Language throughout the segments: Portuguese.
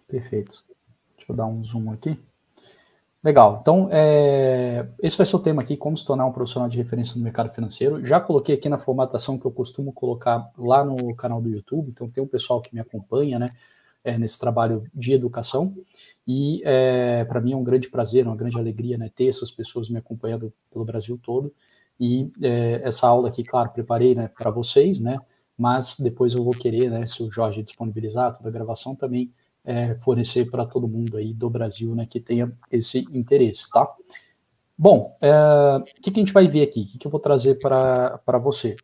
Perfeito. Deixa eu dar um zoom aqui. Legal. Então, esse vai ser o tema aqui, como se tornar um profissional de referência no mercado financeiro. Já coloquei aqui na formatação que eu costumo colocar lá no canal do YouTube, então tem um pessoal que me acompanha, né, nesse trabalho de educação, e para mim é um grande prazer, uma grande alegria, né, ter essas pessoas me acompanhando pelo Brasil todo, e essa aula aqui, claro, preparei, né, para vocês, né, mas depois eu vou querer, né, se o Jorge disponibilizar toda a gravação também, fornecer para todo mundo aí do Brasil, né, que tenha esse interesse, tá? Bom, o que a gente vai ver aqui? O que eu vou trazer para você?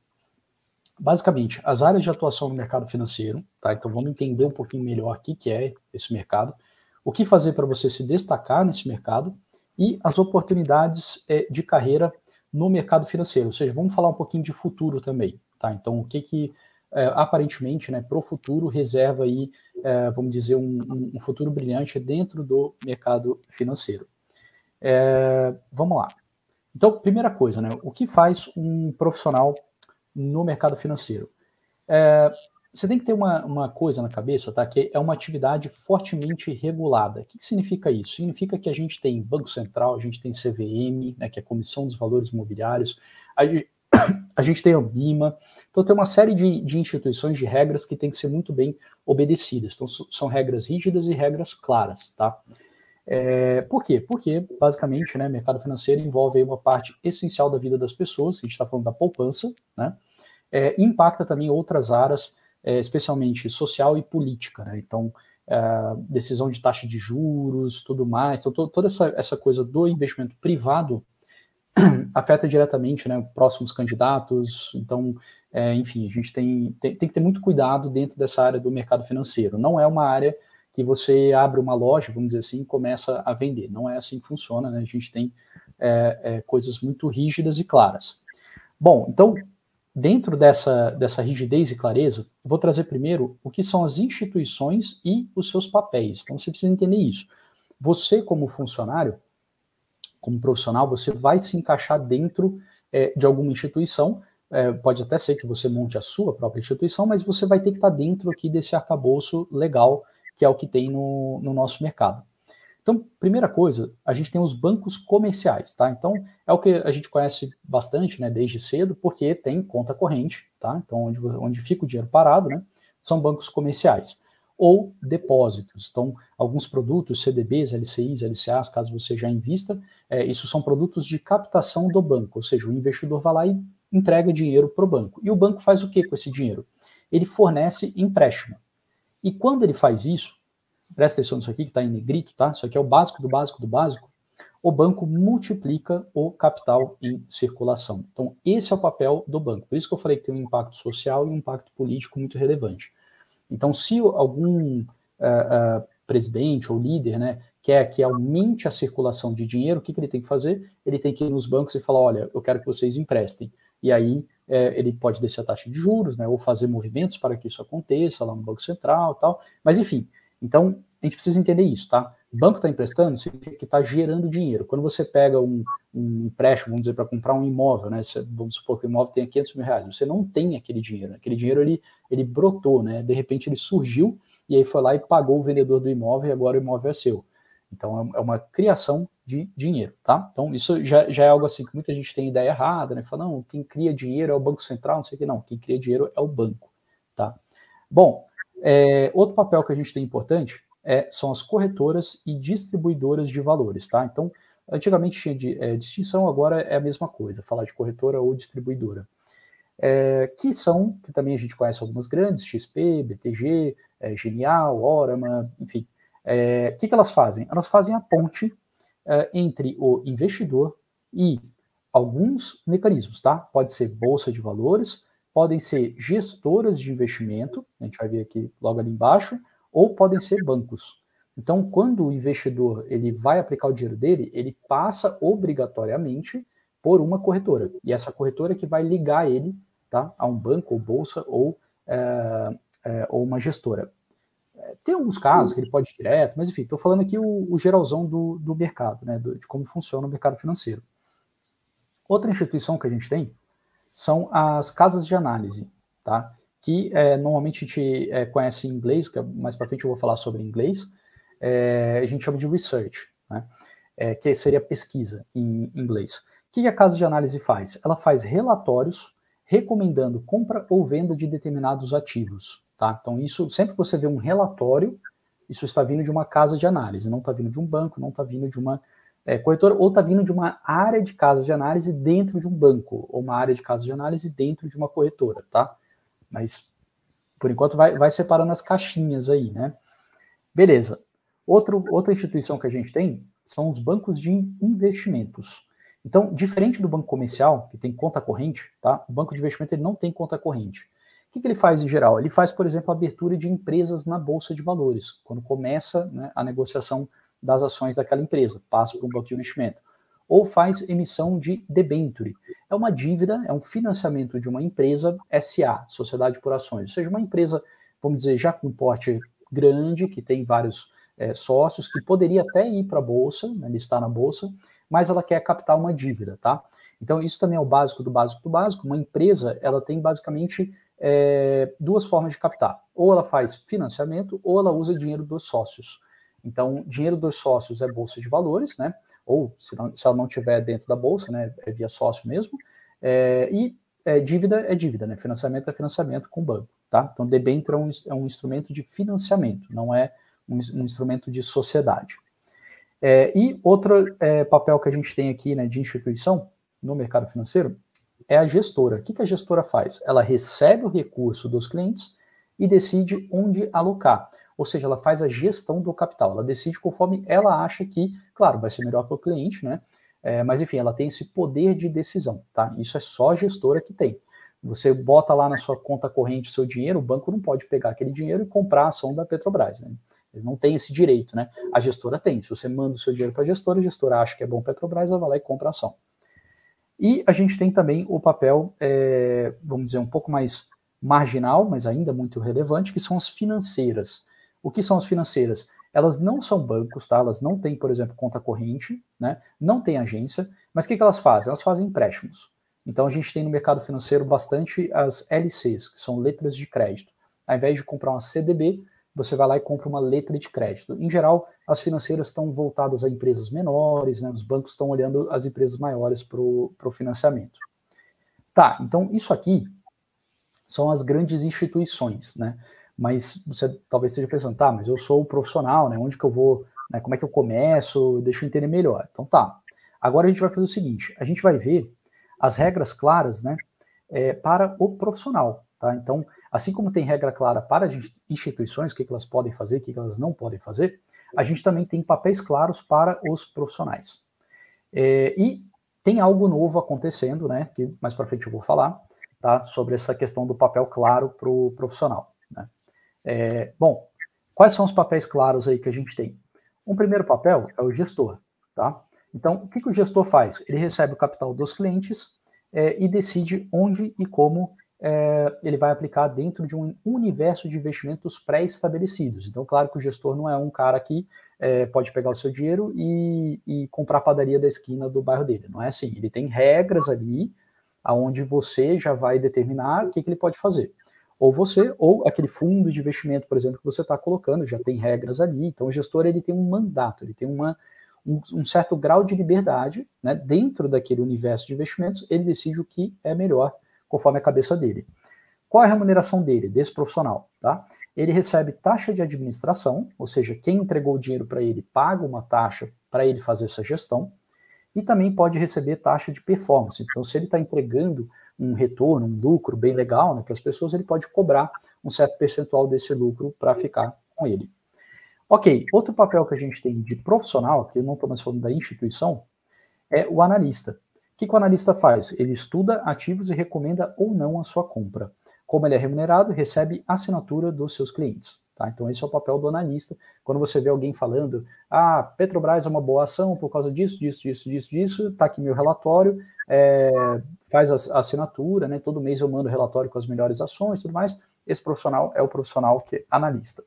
Basicamente, as áreas de atuação no mercado financeiro, tá? Então vamos entender um pouquinho melhor o que é esse mercado, o que fazer para você se destacar nesse mercado e as oportunidades de carreira no mercado financeiro, ou seja, vamos falar um pouquinho de futuro também, tá? Então o que aparentemente, né, para o futuro reserva aí, vamos dizer, um futuro brilhante dentro do mercado financeiro. Vamos lá. Então, primeira coisa, né, o que faz um profissional no mercado financeiro? Você tem que ter uma coisa na cabeça, tá? Que é uma atividade fortemente regulada. O que significa isso? Significa que a gente tem Banco Central, a gente tem CVM, né, que é a Comissão dos Valores Imobiliários, a gente tem a Ambima, então tem uma série de instituições, de regras que tem que ser muito bem obedecidas. Então são regras rígidas e regras claras, tá? Por quê? Porque, basicamente, né, mercado financeiro envolve aí uma parte essencial da vida das pessoas, a gente está falando da poupança, né? E impacta também outras áreas, especialmente social e política, né? Então, decisão de taxa de juros, tudo mais. Então, toda essa coisa do investimento privado afeta diretamente, né, próximos candidatos. Então, enfim, a gente tem que ter muito cuidado dentro dessa área do mercado financeiro. Não é uma área que você abre uma loja, vamos dizer assim, e começa a vender. Não é assim que funciona, né? A gente tem coisas muito rígidas e claras. Bom, então, dentro dessa rigidez e clareza, eu vou trazer primeiro o que são as instituições e os seus papéis. Então, você precisa entender isso. Você, como funcionário, como profissional, você vai se encaixar dentro de alguma instituição, pode até ser que você monte a sua própria instituição, mas você vai ter que estar dentro aqui desse arcabouço legal, que é o que tem no nosso mercado. Então, primeira coisa, a gente tem os bancos comerciais, tá? Então, é o que a gente conhece bastante, né, desde cedo, porque tem conta corrente, tá? Então, onde fica o dinheiro parado, né, são bancos comerciais. Ou depósitos. Então, alguns produtos, CDBs, LCIs, LCAs, caso você já invista, isso são produtos de captação do banco, ou seja, o investidor vai lá e entrega dinheiro para o banco. E o banco faz o que com esse dinheiro? Ele fornece empréstimo. E quando ele faz isso, presta atenção nisso aqui que está em negrito, tá? Isso aqui é o básico do básico do básico. O banco multiplica o capital em circulação. Então, esse é o papel do banco. Por isso que eu falei que tem um impacto social e um impacto político muito relevante. Então, se algum presidente ou líder, né, quer que aumente a circulação de dinheiro, o que ele tem que fazer? Ele tem que ir nos bancos e falar, olha, eu quero que vocês emprestem. E aí ele pode descer a taxa de juros, né, ou fazer movimentos para que isso aconteça lá no Banco Central e tal. Mas, enfim, então a gente precisa entender isso, tá? O banco está emprestando, significa que está gerando dinheiro. Quando você pega um empréstimo, vamos dizer, para comprar um imóvel, né? Vamos supor que o imóvel tenha 500 mil reais, você não tem aquele dinheiro. Aquele dinheiro ele brotou, né? De repente ele surgiu e aí foi lá e pagou o vendedor do imóvel e agora o imóvel é seu. Então é uma criação de dinheiro, tá? Então isso já é algo assim que muita gente tem ideia errada, né? Fala, não, quem cria dinheiro é o Banco Central, não sei o que, não. Quem cria dinheiro é o banco, tá? Bom, outro papel que a gente tem importante são as corretoras e distribuidoras de valores, tá? Então, antigamente tinha distinção, agora é a mesma coisa, falar de corretora ou distribuidora. Que também a gente conhece algumas grandes, XP, BTG, Genial, Orama, enfim. O que elas fazem? Elas fazem a ponte entre o investidor e alguns mecanismos, tá? Pode ser bolsa de valores, podem ser gestoras de investimento, a gente vai ver aqui logo ali embaixo, ou podem ser bancos. Então, quando o investidor ele vai aplicar o dinheiro dele, ele passa obrigatoriamente por uma corretora. E essa corretora que vai ligar ele, tá, a um banco, ou bolsa, ou uma gestora. Tem alguns casos que ele pode ir direto, mas enfim, estou falando aqui o geralzão do mercado, né, de como funciona o mercado financeiro. Outra instituição que a gente tem são as casas de análise, tá? Que normalmente a gente conhece em inglês, que mais para frente eu vou falar sobre inglês, a gente chama de research, né? Que seria pesquisa em inglês. O que a casa de análise faz? Ela faz relatórios recomendando compra ou venda de determinados ativos, tá? Então, isso, sempre que você vê um relatório, isso está vindo de uma casa de análise, não está vindo de um banco, não está vindo de uma corretora, ou está vindo de uma área de casa de análise dentro de um banco, ou uma área de casa de análise dentro de uma corretora, tá? Mas, por enquanto, vai separando as caixinhas aí, né? Beleza. Outra instituição que a gente tem são os bancos de investimentos. Então, diferente do banco comercial, que tem conta corrente, tá? O banco de investimento ele não tem conta corrente. O que ele faz em geral? Ele faz, por exemplo, a abertura de empresas na Bolsa de Valores, quando começa, né, a negociação das ações daquela empresa, passa para um banco de investimento. Ou faz emissão de debenture. É uma dívida, é um financiamento de uma empresa SA, Sociedade por Ações, ou seja, uma empresa, vamos dizer, já com porte grande, que tem vários sócios, que poderia até ir para a Bolsa, né, listar na Bolsa, mas ela quer captar uma dívida, tá? Então, isso também é o básico do básico do básico. Uma empresa, ela tem basicamente duas formas de captar. Ou ela faz financiamento, ou ela usa dinheiro dos sócios. Então, dinheiro dos sócios é bolsa de valores, né? Ou se ela não tiver dentro da bolsa, né? É via sócio mesmo. Dívida é dívida, né? Financiamento é financiamento com banco, tá? Então, debênture é um instrumento de financiamento, não é um instrumento de sociedade. E outro papel que a gente tem aqui, né, de instituição no mercado financeiro é a gestora. O que a gestora faz? Ela recebe o recurso dos clientes e decide onde alocar. Ou seja, ela faz a gestão do capital. Ela decide conforme ela acha que, claro, vai ser melhor para o cliente, né? Mas, enfim, ela tem esse poder de decisão, tá? Isso é só a gestora que tem. Você bota lá na sua conta corrente o seu dinheiro, o banco não pode pegar aquele dinheiro e comprar a ação da Petrobras, né? Ele não tem esse direito, né? A gestora tem. Se você manda o seu dinheiro para a gestora acha que é bom Petrobras, ela vai lá e compra a ação. E a gente tem também o papel, vamos dizer, um pouco mais marginal, mas ainda muito relevante, que são as financeiras. O que são as financeiras? Elas não são bancos, tá? Elas não têm, por exemplo, conta corrente, né? Não têm agência, mas o que elas fazem? Elas fazem empréstimos. Então a gente tem no mercado financeiro bastante as LCs, que são letras de crédito. Ao invés de comprar uma CDB, você vai lá e compra uma letra de crédito. Em geral, as financeiras estão voltadas a empresas menores, né? Os bancos estão olhando as empresas maiores para o financiamento. Tá, então isso aqui são as grandes instituições, né? Mas você talvez esteja pensando, tá, mas eu sou o profissional, né? Onde que eu vou, né? Como é que eu começo? Deixa eu entender melhor. Então tá, agora a gente vai fazer o seguinte, a gente vai ver as regras claras, né? Para o profissional, tá? Então, assim como tem regra clara para as instituições, o que elas podem fazer, o que elas não podem fazer, a gente também tem papéis claros para os profissionais. E tem algo novo acontecendo, né, que mais para frente eu vou falar, tá, sobre essa questão do papel claro para o profissional, né. Bom, quais são os papéis claros aí que a gente tem? Um primeiro papel é o gestor, tá? Então, o que o gestor faz? Ele recebe o capital dos clientes e decide onde e como ele vai aplicar dentro de um universo de investimentos pré-estabelecidos. Então, claro que o gestor não é um cara que pode pegar o seu dinheiro e comprar a padaria da esquina do bairro dele. Não é assim. Ele tem regras ali, onde você já vai determinar o que ele pode fazer. Ou você, ou aquele fundo de investimento, por exemplo, que você está colocando, já tem regras ali. Então, o gestor ele tem um mandato, ele tem um certo grau de liberdade, né, dentro daquele universo de investimentos, ele decide o que é melhor conforme a cabeça dele. Qual é a remuneração dele, desse profissional? Tá? Ele recebe taxa de administração, ou seja, quem entregou o dinheiro para ele paga uma taxa para ele fazer essa gestão, e também pode receber taxa de performance. Então, se ele está entregando um retorno, um lucro bem legal, né, para as pessoas, ele pode cobrar um certo percentual desse lucro para ficar com ele. Ok, outro papel que a gente tem de profissional, que eu não estou mais falando da instituição, é o analista. O que o analista faz? Ele estuda ativos e recomenda ou não a sua compra. Como ele é remunerado, recebe assinatura dos seus clientes. Tá? Então esse é o papel do analista. Quando você vê alguém falando, Petrobras é uma boa ação por causa disso, tá aqui meu relatório, faz a assinatura, né? Todo mês eu mando relatório com as melhores ações e tudo mais. Esse profissional é o profissional que é analista.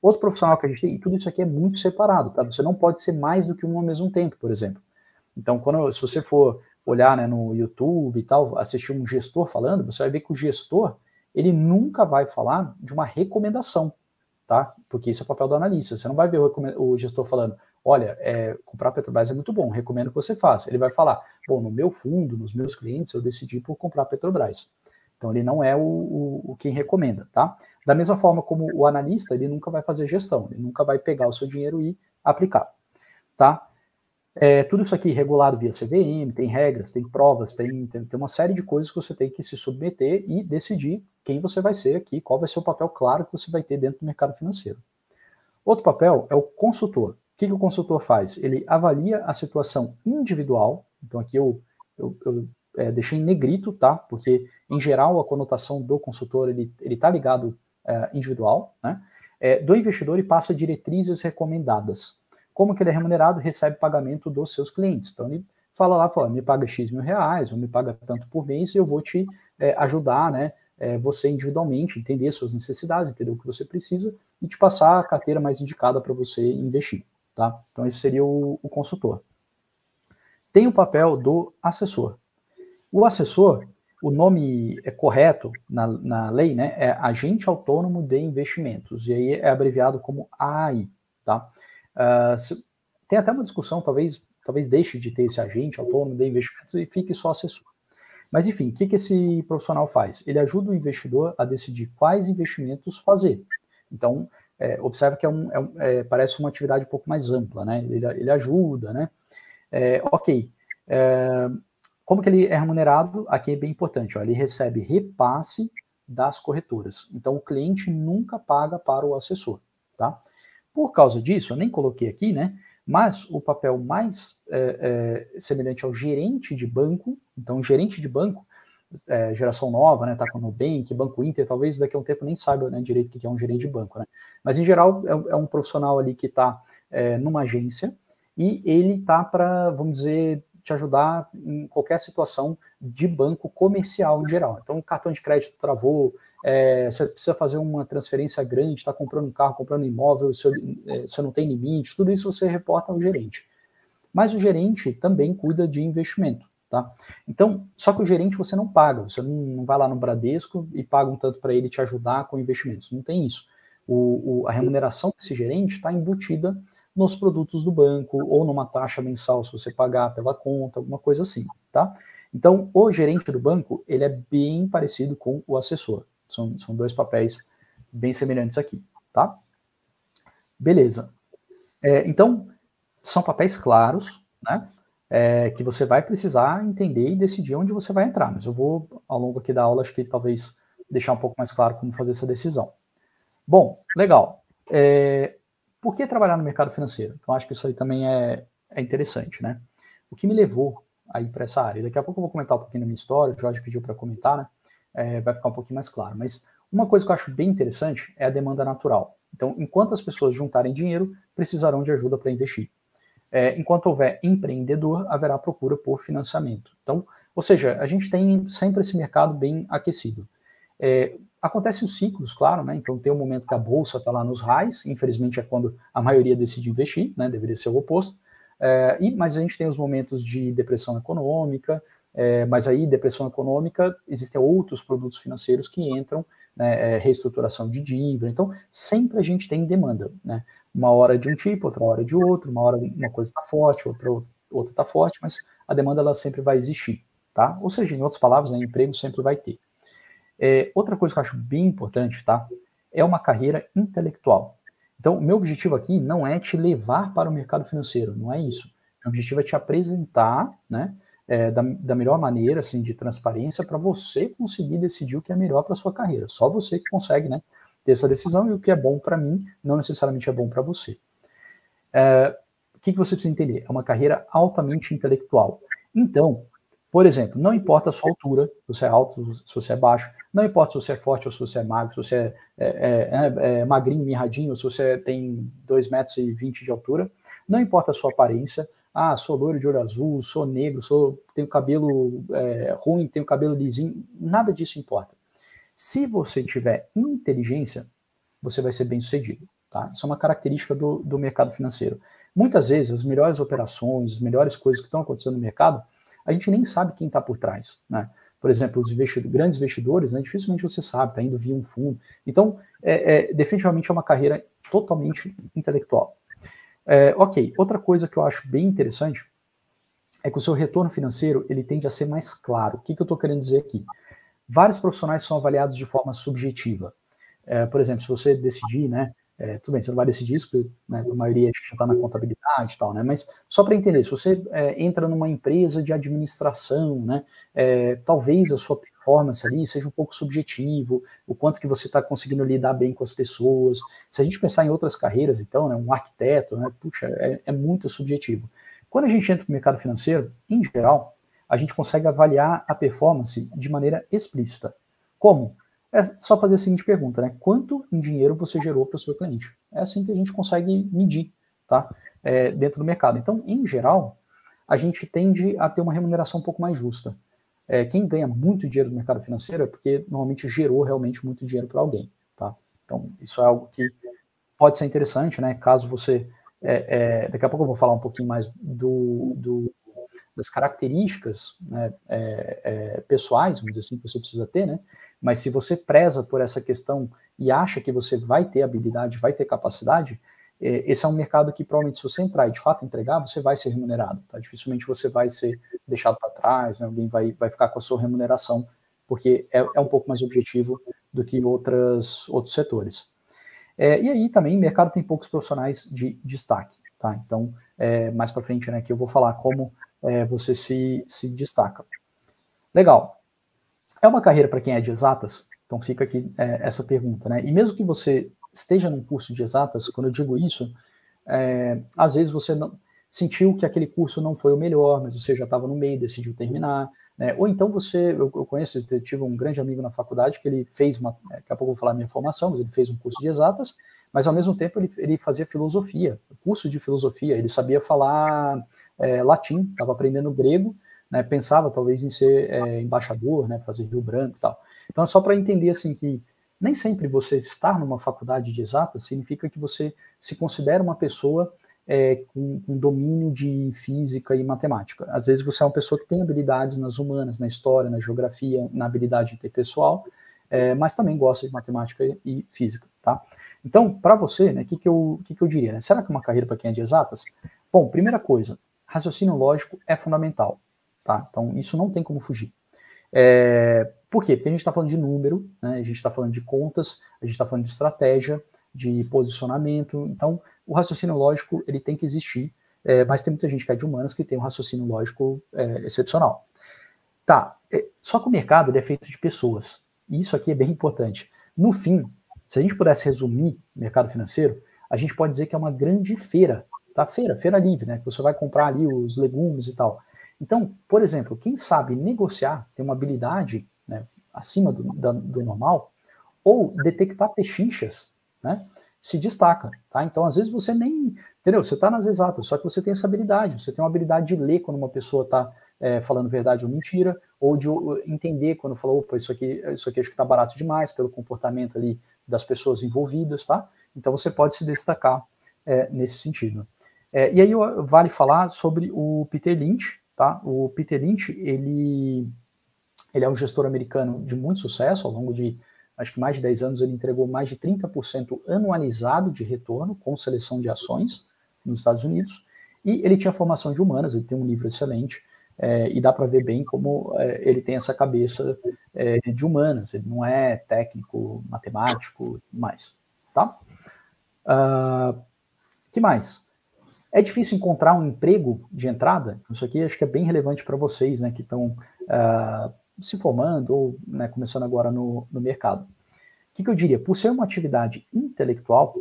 Outro profissional que a gente tem, e tudo isso aqui é muito separado, tá? Você não pode ser mais do que um ao mesmo tempo, por exemplo. Então, se você for olhar, né, no YouTube e tal, assistir um gestor falando, você vai ver que o gestor, ele nunca vai falar de uma recomendação. tá? Porque isso é o papel do analista. Você não vai ver o gestor falando, olha, comprar Petrobras é muito bom, recomendo que você faça. Ele vai falar, bom, no meu fundo, nos meus clientes, eu decidi por comprar Petrobras. Então, ele não é o quem recomenda, tá? Da mesma forma como o analista, ele nunca vai fazer gestão, ele nunca vai pegar o seu dinheiro e aplicar, tá? Tudo isso aqui regulado via CVM, tem regras, tem provas, tem uma série de coisas que você tem que se submeter e decidir quem você vai ser aqui, qual vai ser o papel claro que você vai ter dentro do mercado financeiro. Outro papel é o consultor. O que o consultor faz? Ele avalia a situação individual, então aqui eu deixei em negrito, tá? Porque, em geral, a conotação do consultor, ele tá ligado individual, né? Do investidor e passa diretrizes recomendadas. Como que ele é remunerado? Recebe pagamento dos seus clientes. Então, ele fala lá, me paga X mil reais, ou me paga tanto por mês, e eu vou te ajudar, né? Você individualmente, entender suas necessidades, entender o que você precisa, e te passar a carteira mais indicada para você investir, tá? Então, esse seria o consultor. Tem o papel do assessor. O assessor, o nome correto na lei, né, é Agente Autônomo de Investimentos, e aí é abreviado como AI, tá? Tem até uma discussão, talvez deixe de ter esse agente autônomo de investimentos e fique só assessor. Mas enfim, o que esse profissional faz? Ele ajuda o investidor a decidir quais investimentos fazer. Então, observa que parece uma atividade um pouco mais ampla, né? Ele ajuda, né? Ok. Como que ele é remunerado? Aqui é bem importante, ó, ele recebe repasse das corretoras. Então, o cliente nunca paga para o assessor, tá? Por causa disso, eu nem coloquei aqui, né? Mas o papel mais semelhante ao gerente de banco, então gerente de banco, geração nova, né? Tá com o Nubank, Banco Inter, talvez daqui a um tempo nem saiba, né, direito o que é um gerente de banco, né? Mas em geral é um profissional ali que está numa agência e ele tá para, vamos dizer, te ajudar em qualquer situação de banco comercial em geral. Então, o cartão de crédito travou, você precisa fazer uma transferência grande, está comprando um carro, comprando um imóvel, você não tem limite, tudo isso você reporta ao gerente. Mas o gerente também cuida de investimento, tá? Então, só que o gerente você não paga, você não vai lá no Bradesco e paga um tanto para ele te ajudar com investimentos, não tem isso. A remuneração desse gerente está embutida nos produtos do banco ou numa taxa mensal se você pagar pela conta, alguma coisa assim, tá? Então, o gerente do banco, ele é bem parecido com o assessor. São dois papéis bem semelhantes aqui, tá? Beleza. Então, são papéis claros, né? Que você vai precisar entender e decidir onde você vai entrar. Mas eu vou, ao longo aqui da aula, acho que talvez deixar um pouco mais claro como fazer essa decisão. Bom, legal. Por que trabalhar no mercado financeiro? Então, acho que isso aí também é interessante, né? O que me levou aí para essa área? Daqui a pouco eu vou comentar um pouquinho da minha história, o Jorge pediu para comentar, né? Vai ficar um pouquinho mais claro. Mas uma coisa que eu acho bem interessante é a demanda natural. Então, enquanto as pessoas juntarem dinheiro, precisarão de ajuda para investir. Enquanto houver empreendedor, haverá procura por financiamento. Então, ou seja, a gente tem sempre esse mercado bem aquecido. Acontecem os ciclos, claro, né? Então tem um momento que a bolsa está lá nos highs, infelizmente é quando a maioria decide investir, né? Deveria ser o oposto. Mas a gente tem os momentos de depressão econômica, mas aí depressão econômica, existem outros produtos financeiros que entram, né? Reestruturação de dívida, então sempre a gente tem demanda, né? Uma hora de um tipo, outra hora de outro, uma hora uma coisa está forte, outra está forte, mas a demanda ela sempre vai existir, tá? Ou seja, em outras palavras, né, emprego sempre vai ter. Outra coisa que eu acho bem importante, tá? É uma carreira intelectual. Então, o meu objetivo aqui não é te levar para o mercado financeiro, não é isso. O objetivo é te apresentar, né, da melhor maneira, assim, de transparência, para você conseguir decidir o que é melhor para a sua carreira. Só você que consegue, né, ter essa decisão, e o que é bom para mim não necessariamente é bom para você. O que você precisa entender? É uma carreira altamente intelectual. Então, por exemplo, não importa a sua altura, se você é alto, se você é baixo, não importa se você é forte ou se você é magro, se você é magrinho, mirradinho, ou se você tem 2,20 m de altura, não importa a sua aparência, sou loiro de olho azul, sou negro, tenho cabelo ruim, tenho cabelo lisinho, nada disso importa. Se você tiver inteligência, você vai ser bem sucedido, tá? Isso é uma característica do mercado financeiro. Muitas vezes, as melhores operações, as melhores coisas que estão acontecendo no mercado, a gente nem sabe quem está por trás, né? por exemplo, os grandes investidores, né, dificilmente você sabe, está indo via um fundo. Então, definitivamente é uma carreira totalmente intelectual. Ok, outra coisa que eu acho bem interessante é que o seu retorno financeiro ele tende a ser mais claro. O que eu estou querendo dizer aqui? Vários profissionais são avaliados de forma subjetiva. Por exemplo, se você decidir, né, tudo bem, você não vai decidir isso, porque né, a maioria acho que já está na contabilidade e tal, né, mas só para entender, se você entra numa empresa de administração, né, talvez a sua performance ali seja um pouco subjetivo, o quanto que você está conseguindo lidar bem com as pessoas. Se a gente pensar em outras carreiras, então, né, um arquiteto, né, puxa, é muito subjetivo. Quando a gente entra no mercado financeiro, em geral, a gente consegue avaliar a performance de maneira explícita. Como? É só fazer a seguinte pergunta, né? Quanto em dinheiro você gerou para o seu cliente? É assim que a gente consegue medir, tá? Dentro do mercado. Então, em geral, a gente tende a ter uma remuneração um pouco mais justa. Quem ganha muito dinheiro no mercado financeiro é porque normalmente gerou realmente muito dinheiro para alguém, tá? Então, isso é algo que pode ser interessante, né? Caso você... daqui a pouco eu vou falar um pouquinho mais das características, né, pessoais, vamos dizer assim, que você precisa ter, né? Mas se você preza por essa questão e acha que você vai ter habilidade, vai ter capacidade, esse é um mercado que provavelmente se você entrar e de fato entregar, você vai ser remunerado, tá? Dificilmente você vai ser deixado para trás, né? Alguém vai ficar com a sua remuneração, porque é um pouco mais objetivo do que outros setores. E aí também o mercado tem poucos profissionais de destaque, tá? Então, mais para frente, né, que eu vou falar como você se destaca. Legal. É uma carreira para quem é de exatas? Então fica aqui essa pergunta, né? E mesmo que você esteja num curso de exatas, quando eu digo isso, às vezes você não, sentiu que aquele curso não foi o melhor, mas você já estava no meio, decidiu terminar, né? Ou então eu conheço, eu tive um grande amigo na faculdade que ele fez daqui a pouco eu vou falar a minha formação, mas ele fez um curso de exatas, mas ao mesmo tempo ele fazia filosofia, curso de filosofia, ele sabia falar latim, estava aprendendo grego, né, pensava talvez em ser embaixador, né, fazer Rio Branco e tal. Então é só para entender assim que nem sempre você estar numa faculdade de exatas significa que você se considera uma pessoa com domínio de física e matemática. Às vezes você é uma pessoa que tem habilidades nas humanas, na história, na geografia, na habilidade interpessoal, mas também gosta de matemática e física, tá? Então, para você, né, o que eu diria? Né? Será que é uma carreira para quem é de exatas? Bom, primeira coisa, raciocínio lógico é fundamental. Tá? Então, isso não tem como fugir. Por quê? Porque a gente está falando de número, né? A gente está falando de contas, a gente está falando de estratégia, de posicionamento. Então, o raciocínio lógico ele tem que existir, mas tem muita gente que é de humanas que tem um raciocínio lógico excepcional. Tá, só que o mercado ele é feito de pessoas. E isso aqui é bem importante. No fim, se a gente pudesse resumir o mercado financeiro, a gente pode dizer que é uma grande feira, tá? Feira livre, né? Que você vai comprar ali os legumes e tal. Então, por exemplo, quem sabe negociar, tem uma habilidade, né, acima do normal, ou detectar pechinchas, né, se destaca, tá? Então, às vezes você nem, entendeu? Você está nas exatas, só que você tem essa habilidade, você tem uma habilidade de ler quando uma pessoa está falando verdade ou mentira, ou de entender quando falou, opa, isso aqui acho que está barato demais, pelo comportamento ali das pessoas envolvidas, tá? Então, você pode se destacar nesse sentido. E aí vale falar sobre o Peter Lynch, tá? O Peter Lynch, ele é um gestor americano de muito sucesso, ao longo de, acho que mais de 10 anos, ele entregou mais de 30% anualizado de retorno com seleção de ações nos Estados Unidos, e ele tinha formação de humanas, ele tem um livro excelente, e dá para ver bem como ele tem essa cabeça de humanas, ele não é técnico, matemático, mais, tá? Que mais? É difícil encontrar um emprego de entrada? Isso aqui acho que é bem relevante para vocês, né, que estão se formando ou né, começando agora no mercado. O que eu diria? Por ser uma atividade intelectual,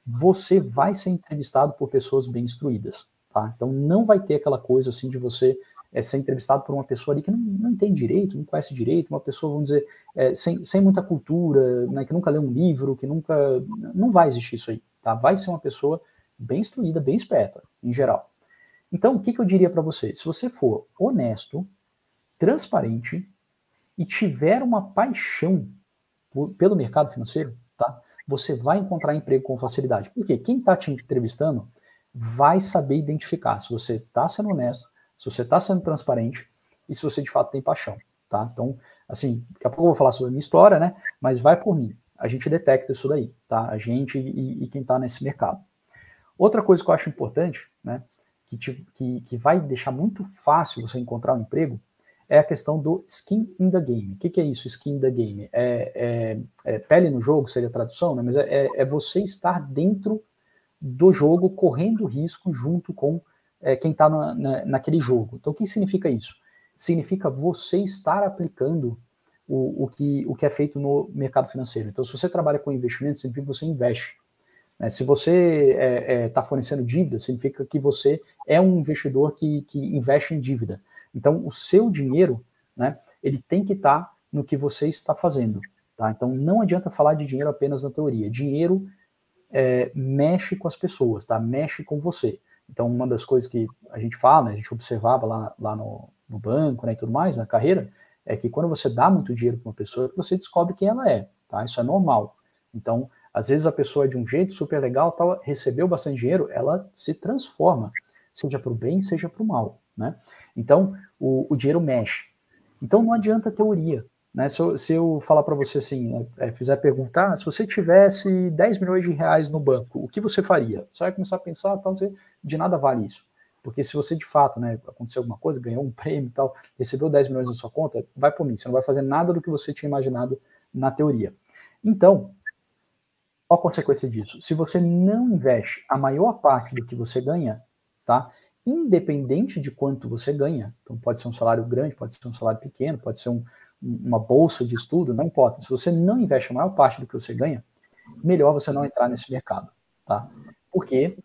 você vai ser entrevistado por pessoas bem instruídas, tá? Então não vai ter aquela coisa assim de você ser entrevistado por uma pessoa ali que não entende direito, não conhece direito, uma pessoa, vamos dizer, sem muita cultura, né, que nunca leu um livro, que nunca... Não vai existir isso aí, tá? Vai ser uma pessoa bem instruída, bem esperta, em geral. Então, o que eu diria para você? Se você for honesto, transparente e tiver uma paixão pelo mercado financeiro, tá? Você vai encontrar emprego com facilidade. Por quê? Quem está te entrevistando vai saber identificar se você está sendo honesto, se você está sendo transparente e se você de fato tem paixão, tá? Então, assim, daqui a pouco eu vou falar sobre a minha história, né? Mas vai por mim. A gente detecta isso daí, tá? A gente e quem está nesse mercado. Outra coisa que eu acho importante, né? Que vai deixar muito fácil você encontrar um emprego é a questão do skin in the game. O que é isso, skin in the game? Pele no jogo, seria a tradução, né? Mas é você estar dentro do jogo, correndo risco junto com quem está naquele jogo. Então, o que significa isso? Significa você estar aplicando o que é feito no mercado financeiro. Então, se você trabalha com investimento, significa que você investe. Né? Se você está fornecendo dívida, significa que você é um investidor que investe em dívida. Então, o seu dinheiro, né, ele tem que estar no que você está fazendo. Tá? Então, não adianta falar de dinheiro apenas na teoria. Dinheiro mexe com as pessoas, tá? Mexe com você. Então, uma das coisas que a gente fala, a gente observava lá no banco, né, e tudo mais, na carreira, é que quando você dá muito dinheiro para uma pessoa, você descobre quem ela é, tá? Isso é normal. Então, às vezes a pessoa é de um jeito super legal, tal, recebeu bastante dinheiro, ela se transforma, seja para o bem, seja para o mal, né? Então, o dinheiro mexe. Então, não adianta teoria. Né, se eu falar para você assim, fizer perguntar, se você tivesse 10 milhões de reais no banco, o que você faria? Você vai começar a pensar, então, de nada vale isso. Porque se você de fato, né, aconteceu alguma coisa, ganhou um prêmio e tal, recebeu 10 milhões na sua conta, vai por mim, você não vai fazer nada do que você tinha imaginado na teoria. Então, qual a consequência disso? Se você não investe a maior parte do que você ganha, tá? Independente de quanto você ganha, então pode ser um salário grande, pode ser um salário pequeno, pode ser uma bolsa de estudo, não importa. Se você não investe a maior parte do que você ganha, melhor você não entrar nesse mercado, tá? Porque,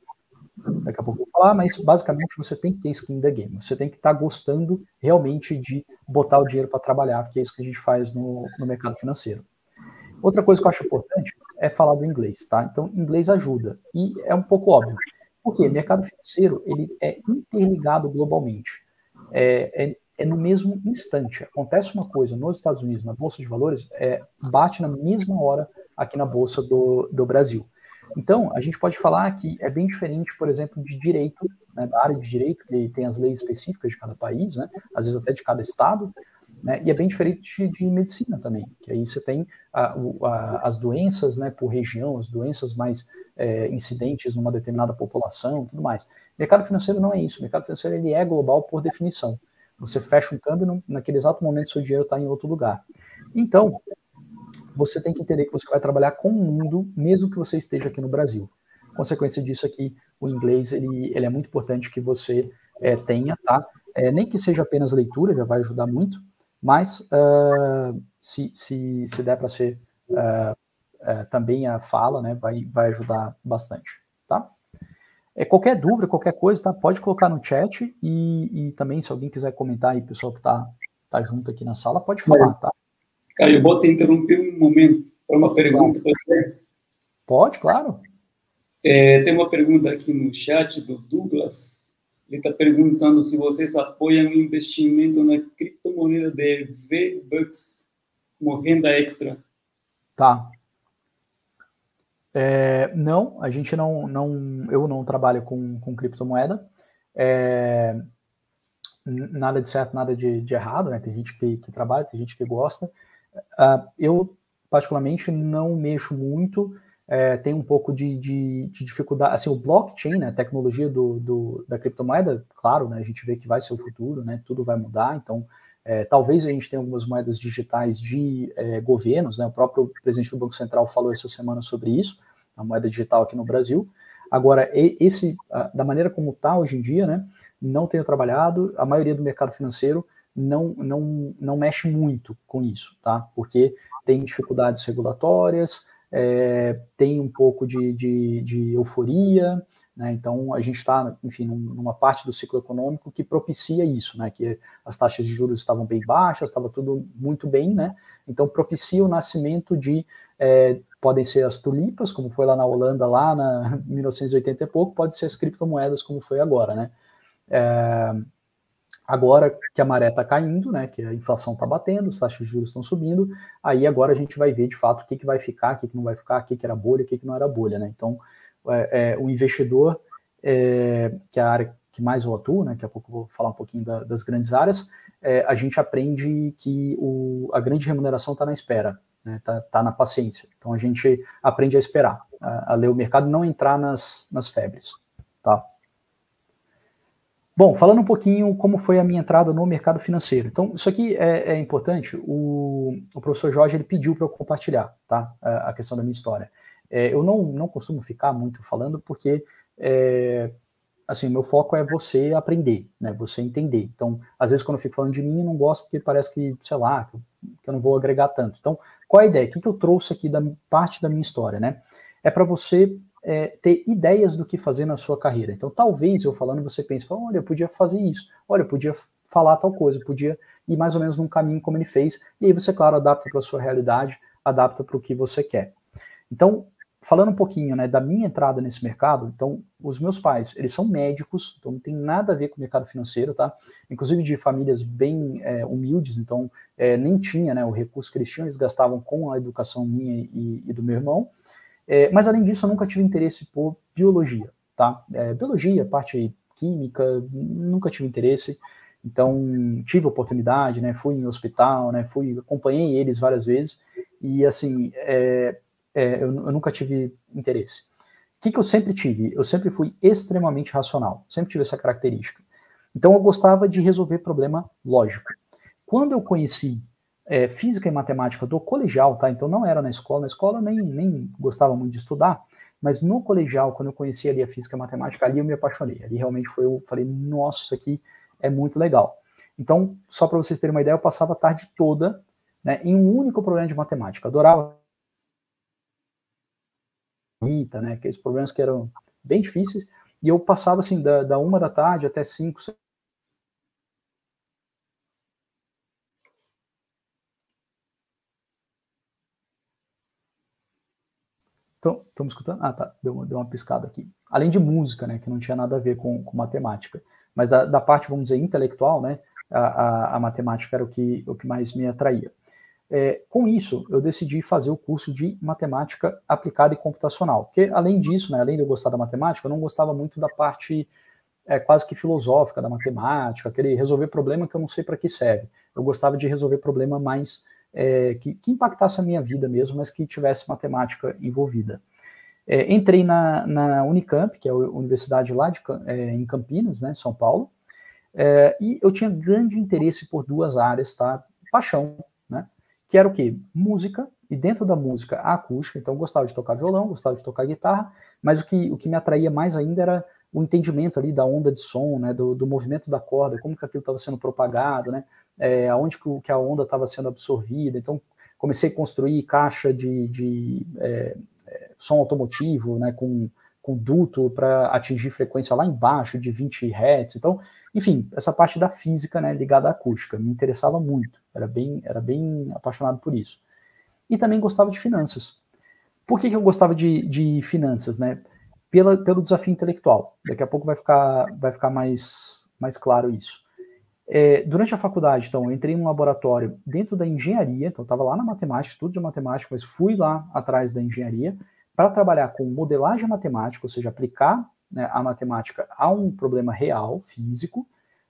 daqui a pouco eu vou falar, mas basicamente você tem que ter skin in the game. Você tem que estar gostando realmente de botar o dinheiro para trabalhar, porque é isso que a gente faz no mercado financeiro. Outra coisa que eu acho importante é falar do inglês, tá? Então, inglês ajuda. E é um pouco óbvio. Por quê? Mercado financeiro, ele é interligado globalmente. É no mesmo instante. Acontece uma coisa nos Estados Unidos, na Bolsa de Valores, bate na mesma hora aqui na Bolsa do Brasil. Então, a gente pode falar que é bem diferente, por exemplo, de direito, né, da área de direito, que tem as leis específicas de cada país, né, às vezes até de cada estado, né, e é bem diferente de medicina também, que aí você tem as doenças, né, por região, as doenças mais incidentes numa determinada população e tudo mais. Mercado financeiro não é isso. O mercado financeiro ele é global por definição. Você fecha um câmbio, naquele exato momento seu dinheiro está em outro lugar. Então, você tem que entender que você vai trabalhar com o mundo, mesmo que você esteja aqui no Brasil. Consequência disso aqui, o inglês ele é muito importante que você tenha, tá? Nem que seja apenas leitura, já vai ajudar muito, mas se der para ser também a fala, né, vai ajudar bastante, tá? Qualquer dúvida, qualquer coisa, tá? Pode colocar no chat e também se alguém quiser comentar aí, pessoal que tá junto aqui na sala, pode falar, tá? Cara, eu vou te interromper um momento para uma pergunta para você. Pode, claro. Tem uma pergunta aqui no chat do Douglas. Ele está perguntando se vocês apoiam o investimento na criptomoeda de V-Bucks como renda extra. Tá. Não, a gente eu não trabalho com criptomoeda. Nada de certo, nada de errado, né? Tem gente que trabalha, tem gente que gosta. Eu, particularmente, não mexo muito. Tem um pouco de dificuldade. Assim, o blockchain, né, a tecnologia da criptomoeda, claro, né, a gente vê que vai ser o futuro, né, tudo vai mudar. Então, talvez a gente tenha algumas moedas digitais de governos, né, o próprio presidente do Banco Central falou essa semana sobre isso, a moeda digital aqui no Brasil. Agora, da maneira como está hoje em dia, né, não tenho trabalhado, a maioria do mercado financeiro não mexe muito com isso, tá? Porque tem dificuldades regulatórias, tem um pouco de euforia, né? Então a gente está, enfim, numa parte do ciclo econômico que propicia isso, né? Que as taxas de juros estavam bem baixas, estava tudo muito bem, né? Então propicia o nascimento podem ser as tulipas, como foi lá na Holanda, lá na 1980 e pouco, pode ser as criptomoedas, como foi agora, né? Agora que a maré está caindo, né, que a inflação está batendo, as taxas de juros estão subindo, aí agora a gente vai ver de fato o que vai ficar, o que não vai ficar, o que era bolha, o que não era bolha, né? Então, o investidor, que é a área que mais eu atuo, né, daqui a pouco eu vou falar um pouquinho das grandes áreas, a gente aprende que a grande remuneração está na espera, né, tá na paciência. Então a gente aprende a esperar, a ler o mercado e não entrar nas febres, tá? Bom, falando um pouquinho como foi a minha entrada no mercado financeiro. Então, isso aqui é importante. O professor Jorge, ele pediu para eu compartilhar, tá? A questão da minha história. Eu não costumo ficar muito falando porque, assim, meu foco é você aprender, né? Você entender. Então, às vezes, quando eu fico falando de mim, eu não gosto porque parece que, sei lá, que eu não vou agregar tanto. Então, qual é a ideia? O que eu trouxe aqui da parte da minha história, né? É para você ter ideias do que fazer na sua carreira. Então, talvez eu falando, você pense, olha, eu podia fazer isso, olha, eu podia falar tal coisa, eu podia ir mais ou menos num caminho como ele fez, e aí você, claro, adapta para a sua realidade, adapta para o que você quer. Então, falando um pouquinho, né, da minha entrada nesse mercado, então, os meus pais, eles são médicos, então não tem nada a ver com o mercado financeiro, tá? Inclusive de famílias bem humildes, então nem tinha, né, o recurso que eles tinham, eles gastavam com a educação minha e do meu irmão. Mas, além disso, eu nunca tive interesse por biologia, tá? Biologia, parte química, nunca tive interesse. Então, tive oportunidade, né? Fui em hospital, né? Acompanhei eles várias vezes. E, assim, eu nunca tive interesse. O que eu sempre tive? Eu sempre fui extremamente racional. Sempre tive essa característica. Então, eu gostava de resolver problema lógico. Quando eu conheci física e matemática do colegial, tá? Então não era na escola eu nem gostava muito de estudar, mas no colegial, quando eu conheci ali a física e a matemática, ali eu me apaixonei. Ali realmente eu falei, nossa, isso aqui é muito legal. Então, só para vocês terem uma ideia, eu passava a tarde toda, né, em um único problema de matemática. Adorava, né, aqueles problemas que eram bem difíceis, e eu passava assim da 1 da tarde até 5, 6. Estão me escutando? Ah, tá, deu uma piscada aqui. Além de música, né, que não tinha nada a ver com matemática. Mas da parte, vamos dizer, intelectual, né, a matemática era o que mais me atraía. Com isso, eu decidi fazer o curso de matemática aplicada e computacional. Porque, além disso, né, além de eu gostar da matemática, eu não gostava muito da parte quase que filosófica da matemática, aquele resolver problema que eu não sei para que serve. Eu gostava de resolver problema mais que impactasse a minha vida mesmo, mas que tivesse matemática envolvida. Entrei na Unicamp, que é a universidade lá em Campinas, né, São Paulo, e eu tinha grande interesse por duas áreas, tá? Paixão, né? Que era o quê? Música, e dentro da música, a acústica. Então eu gostava de tocar violão, gostava de tocar guitarra, mas o que me atraía mais ainda era o entendimento ali da onda de som, né, do movimento da corda, como que aquilo estava sendo propagado, né, aonde que a onda estava sendo absorvida. Então comecei a construir caixa de som automotivo, né, com duto para atingir frequência lá embaixo de 20 Hz. Então, enfim, essa parte da física, né, ligada à acústica, me interessava muito, era bem apaixonado por isso. E também gostava de finanças. Por que eu gostava de finanças, né? Pelo desafio intelectual. Daqui a pouco vai ficar mais claro isso. Durante a faculdade, então, eu entrei em um laboratório dentro da engenharia, então eu estava lá na matemática, estudo de matemática, mas fui lá atrás da engenharia para trabalhar com modelagem matemática, ou seja, aplicar, né, a matemática a um problema real, físico,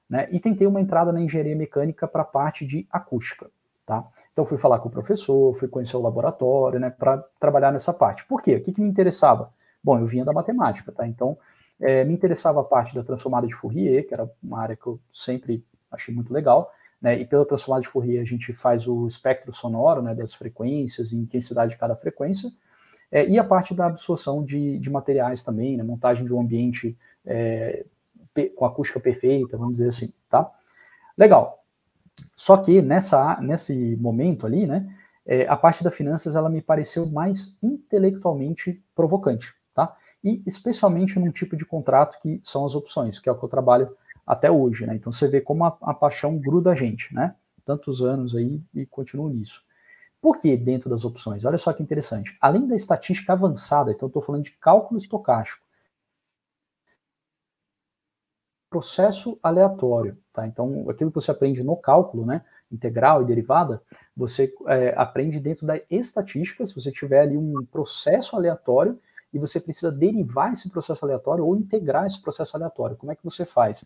né, e tentei uma entrada na engenharia mecânica para a parte de acústica, tá? Então fui falar com o professor, fui conhecer o laboratório, né, para trabalhar nessa parte. Por quê? O que me interessava? Bom, eu vinha da matemática, tá? Então me interessava a parte da transformada de Fourier, que era uma área que eu sempre achei muito legal, né? E pela transformada de Fourier a gente faz o espectro sonoro, né, das frequências e intensidade de cada frequência, e a parte da absorção de materiais também, né, montagem de um ambiente com acústica perfeita, vamos dizer assim, tá? Legal. Só que nesse momento ali, né, a parte das finanças ela me pareceu mais intelectualmente provocante, tá? E especialmente num tipo de contrato que são as opções, que é o que eu trabalho até hoje, né? Então você vê como a paixão gruda a gente, né? Tantos anos aí e continuo nisso. Por que dentro das opções? Olha só que interessante. Além da estatística avançada, então eu estou falando de cálculo estocástico, processo aleatório, tá? Então, aquilo que você aprende no cálculo, né, integral e derivada, você aprende dentro da estatística, se você tiver ali um processo aleatório e você precisa derivar esse processo aleatório ou integrar esse processo aleatório. Como é que você faz?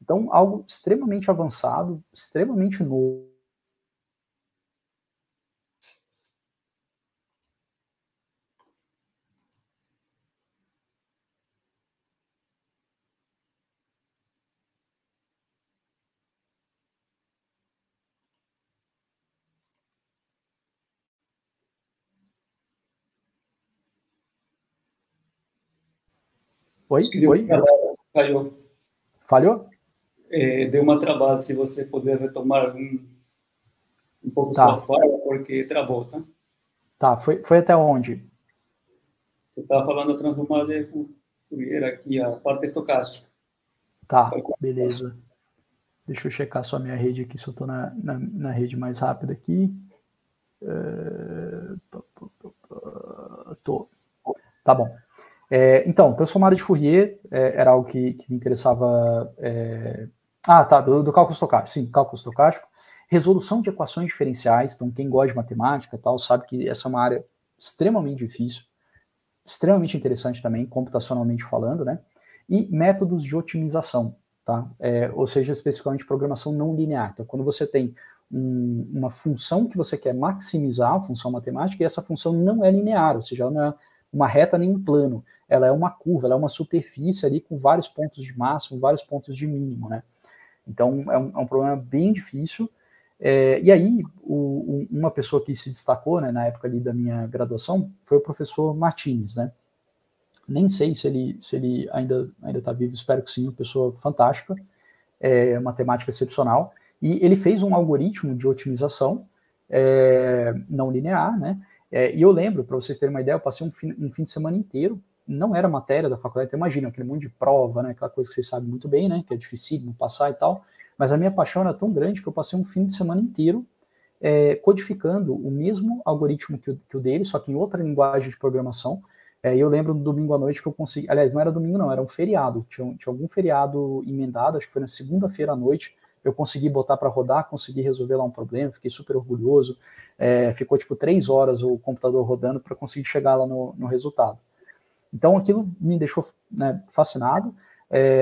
Então, algo extremamente avançado, extremamente novo. Oi? Acho que deu Oi? uma travada, caiu. Falhou? Deu uma travada, se você puder retomar um pouco sua Tá, fala, porque travou, tá? tá. Foi até onde? Você estava falando da transformada de Fourier aqui, a parte estocástica. Tá, beleza. Deixa eu checar só a minha rede aqui, se eu estou na rede mais rápida aqui. Tô. Tá bom. Então, transformada de Fourier era algo que me interessava. Tá, do cálculo estocástico. Sim, cálculo estocástico. Resolução de equações diferenciais. Então, quem gosta de matemática e tal, sabe que essa é uma área extremamente difícil, extremamente interessante também, computacionalmente falando, né? E métodos de otimização, tá? Ou seja, especificamente programação não linear. Então, quando você tem uma função que você quer maximizar, a função matemática, e essa função não é linear, ou seja, ela não é uma reta nem um plano, ela é uma curva, ela é uma superfície ali com vários pontos de máximo, vários pontos de mínimo, né? Então, é um problema bem difícil. E aí, uma pessoa que se destacou, né, na época ali da minha graduação foi o professor Martins, né? Nem sei se ele ainda está vivo, espero que sim, uma pessoa fantástica, matemática excepcional, e ele fez um algoritmo de otimização não linear, né? E eu lembro, para vocês terem uma ideia, eu passei um fim de semana inteiro, não era matéria da faculdade, então imagina, aquele monte de prova, né? Aquela coisa que vocês sabem muito bem, né? Que é difícil passar e tal, mas a minha paixão era tão grande que eu passei um fim de semana inteiro codificando o mesmo algoritmo que o dele, só que em outra linguagem de programação. E eu lembro no domingo à noite que eu consegui, aliás, não era domingo não, era um feriado, tinha algum feriado emendado, acho que foi na segunda-feira à noite, eu consegui botar para rodar, consegui resolver lá um problema, fiquei super orgulhoso, ficou tipo 3 horas o computador rodando para conseguir chegar lá no resultado. Então aquilo me deixou, né, fascinado.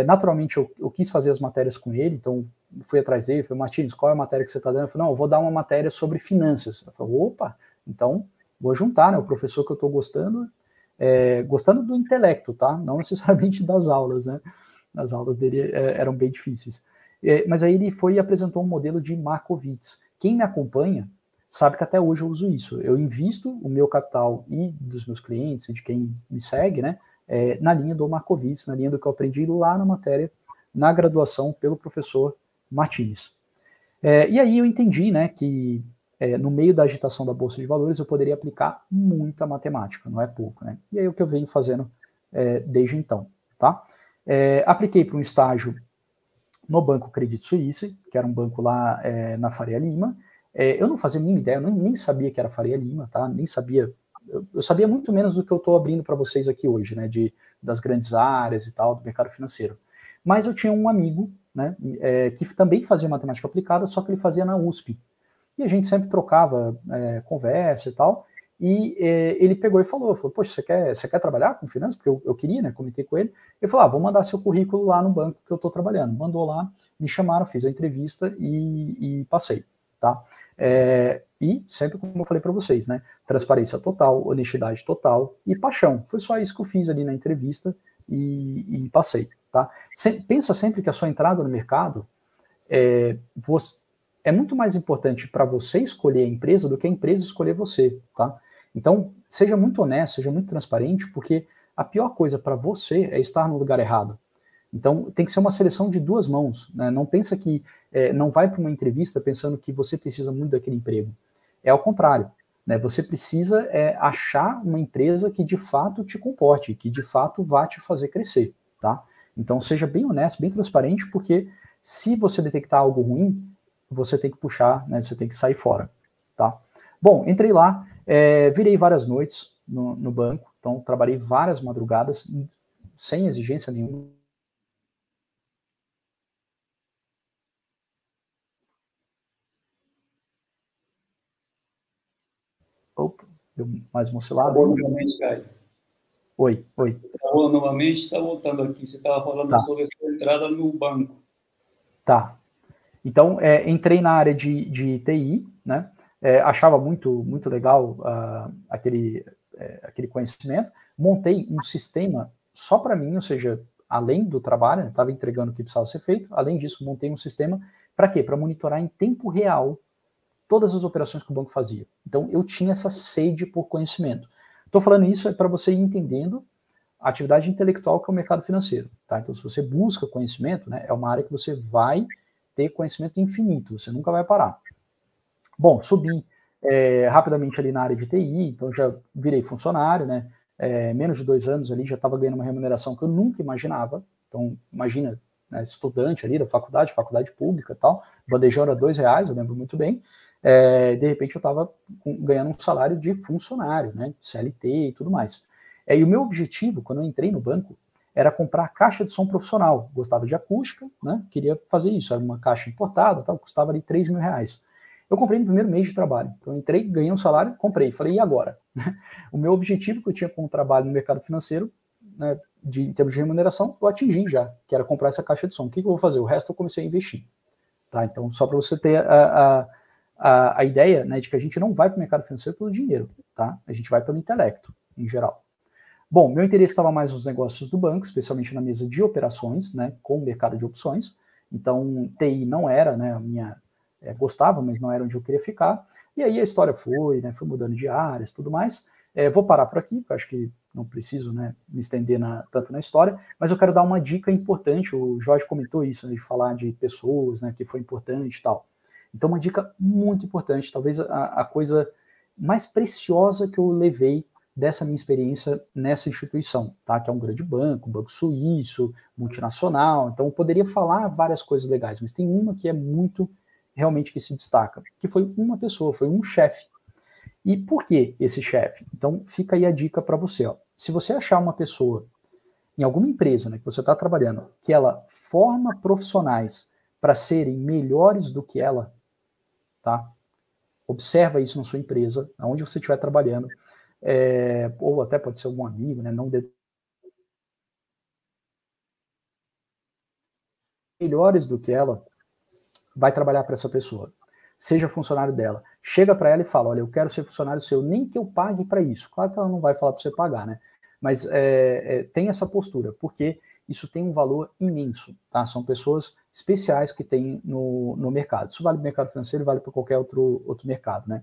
Naturalmente eu quis fazer as matérias com ele, então fui atrás dele, falei, Martins, qual é a matéria que você está dando? Eu falei, não, eu vou dar uma matéria sobre finanças. Eu falei, opa, então vou juntar, né, o professor que eu estou gostando, gostando do intelecto, tá? Não necessariamente das aulas, né? As aulas dele eram bem difíceis. Mas aí ele foi e apresentou um modelo de Markowitz. Quem me acompanha sabe que até hoje eu uso isso. Eu invisto o meu capital e dos meus clientes e de quem me segue, né, na linha do Markowitz, na linha do que eu aprendi lá na matéria, na graduação, pelo professor Martins. E aí eu entendi, né, que no meio da agitação da Bolsa de Valores eu poderia aplicar muita matemática, não é pouco, né? E aí é o que eu venho fazendo desde então, tá? Apliquei para um estágio no Banco Credit Suisse, que era um banco lá na Faria Lima. Eu não fazia a mínima ideia, eu nem sabia que era Faria Lima, tá? Nem sabia, eu sabia muito menos do que eu estou abrindo para vocês aqui hoje, né? Das grandes áreas e tal, do mercado financeiro. Mas eu tinha um amigo, né, que também fazia matemática aplicada, só que ele fazia na USP. E a gente sempre trocava conversa e tal. E ele pegou e falou, poxa, você quer trabalhar com finanças? Porque eu queria, né, comentei com ele. Ele falou, vou mandar seu currículo lá no banco que eu estou trabalhando. Mandou lá, me chamaram, fiz a entrevista e passei, tá? E sempre como eu falei para vocês, né, transparência total, honestidade total e paixão. Foi só isso que eu fiz ali na entrevista e passei, tá? Pensa sempre que a sua entrada no mercado é muito mais importante para você escolher a empresa do que a empresa escolher você, tá? Então, seja muito honesto, seja muito transparente, porque a pior coisa para você é estar no lugar errado. Então, tem que ser uma seleção de duas mãos, né? Não pensa que, não vai para uma entrevista pensando que você precisa muito daquele emprego. É ao contrário, né? Você precisa achar uma empresa que de fato te comporte, que de fato vá te fazer crescer, tá? Então, seja bem honesto, bem transparente, porque se você detectar algo ruim, você tem que puxar, né? Você tem que sair fora, tá? Bom, entrei lá, virei várias noites no banco, então trabalhei várias madrugadas, sem exigência nenhuma. Opa, deu mais uma oscilada aí. Obviamente, Caio. Oi. Travou novamente, está voltando aqui. Você estava falando sobre a sua entrada no banco. Tá. Então, entrei na área de TI, né? Achava muito legal aquele conhecimento. Montei um sistema só para mim, ou seja, além do trabalho, estava entregando o que precisava ser feito. Além disso, montei um sistema para quê? Para monitorar em tempo real todas as operações que o banco fazia. Então, eu tinha essa sede por conhecimento. Estou falando isso para você ir entendendo a atividade intelectual que é o mercado financeiro. Tá? Então, se você busca conhecimento, né, é uma área que você vai ter conhecimento infinito, você nunca vai parar. Bom, subi rapidamente ali na área de TI, então já virei funcionário, né? Menos de 2 anos ali já estava ganhando uma remuneração que eu nunca imaginava. Então, imagina, né, estudante ali da faculdade pública e tal, bandejão era R$2, eu lembro muito bem. De repente eu estava ganhando um salário de funcionário, né? CLT e tudo mais. E o meu objetivo, quando eu entrei no banco, era comprar a caixa de som profissional. Gostava de acústica, né? Queria fazer isso. Era uma caixa importada, tal, custava ali R$3.000. Eu comprei no primeiro mês de trabalho. Então, eu entrei, ganhei um salário, comprei. Falei, e agora? O meu objetivo que eu tinha com o trabalho no mercado financeiro, né, em termos de remuneração, eu atingi já, que era comprar essa caixa de som. O que eu vou fazer? O resto eu comecei a investir. Tá? Então, só para você ter a ideia, né, de que a gente não vai para o mercado financeiro pelo dinheiro. Tá? A gente vai pelo intelecto, em geral. Bom, meu interesse estava mais nos negócios do banco, especialmente na mesa de operações, né, com o mercado de opções. Então, TI não era, né, a minha... gostava, mas não era onde eu queria ficar. E aí a história foi, né, foi mudando de áreas, tudo mais. Vou parar por aqui, porque eu acho que não preciso, né, me estender tanto na história, mas eu quero dar uma dica importante. O Jorge comentou isso, né, de falar de pessoas, né, que foi importante e tal. Então, uma dica muito importante, talvez a coisa mais preciosa que eu levei dessa minha experiência nessa instituição, tá? Que é um grande banco, um banco suíço, multinacional. Então, eu poderia falar várias coisas legais, mas tem uma que é muito realmente que se destaca, que foi uma pessoa, foi um chefe. E por que esse chefe? Então, fica aí a dica para você. Ó. Se você achar uma pessoa em alguma empresa, né, que você está trabalhando, que ela forma profissionais para serem melhores do que ela, tá? Observa isso na sua empresa, aonde você estiver trabalhando, ou até pode ser algum amigo, né? Não melhores do que ela, vai trabalhar para essa pessoa. Seja funcionário dela. Chega para ela e fala, olha, eu quero ser funcionário seu, nem que eu pague para isso. Claro que ela não vai falar para você pagar, né? Mas tem essa postura, porque isso tem um valor imenso, tá? São pessoas especiais que tem no mercado. Isso vale para o mercado financeiro, vale para qualquer outro mercado, né?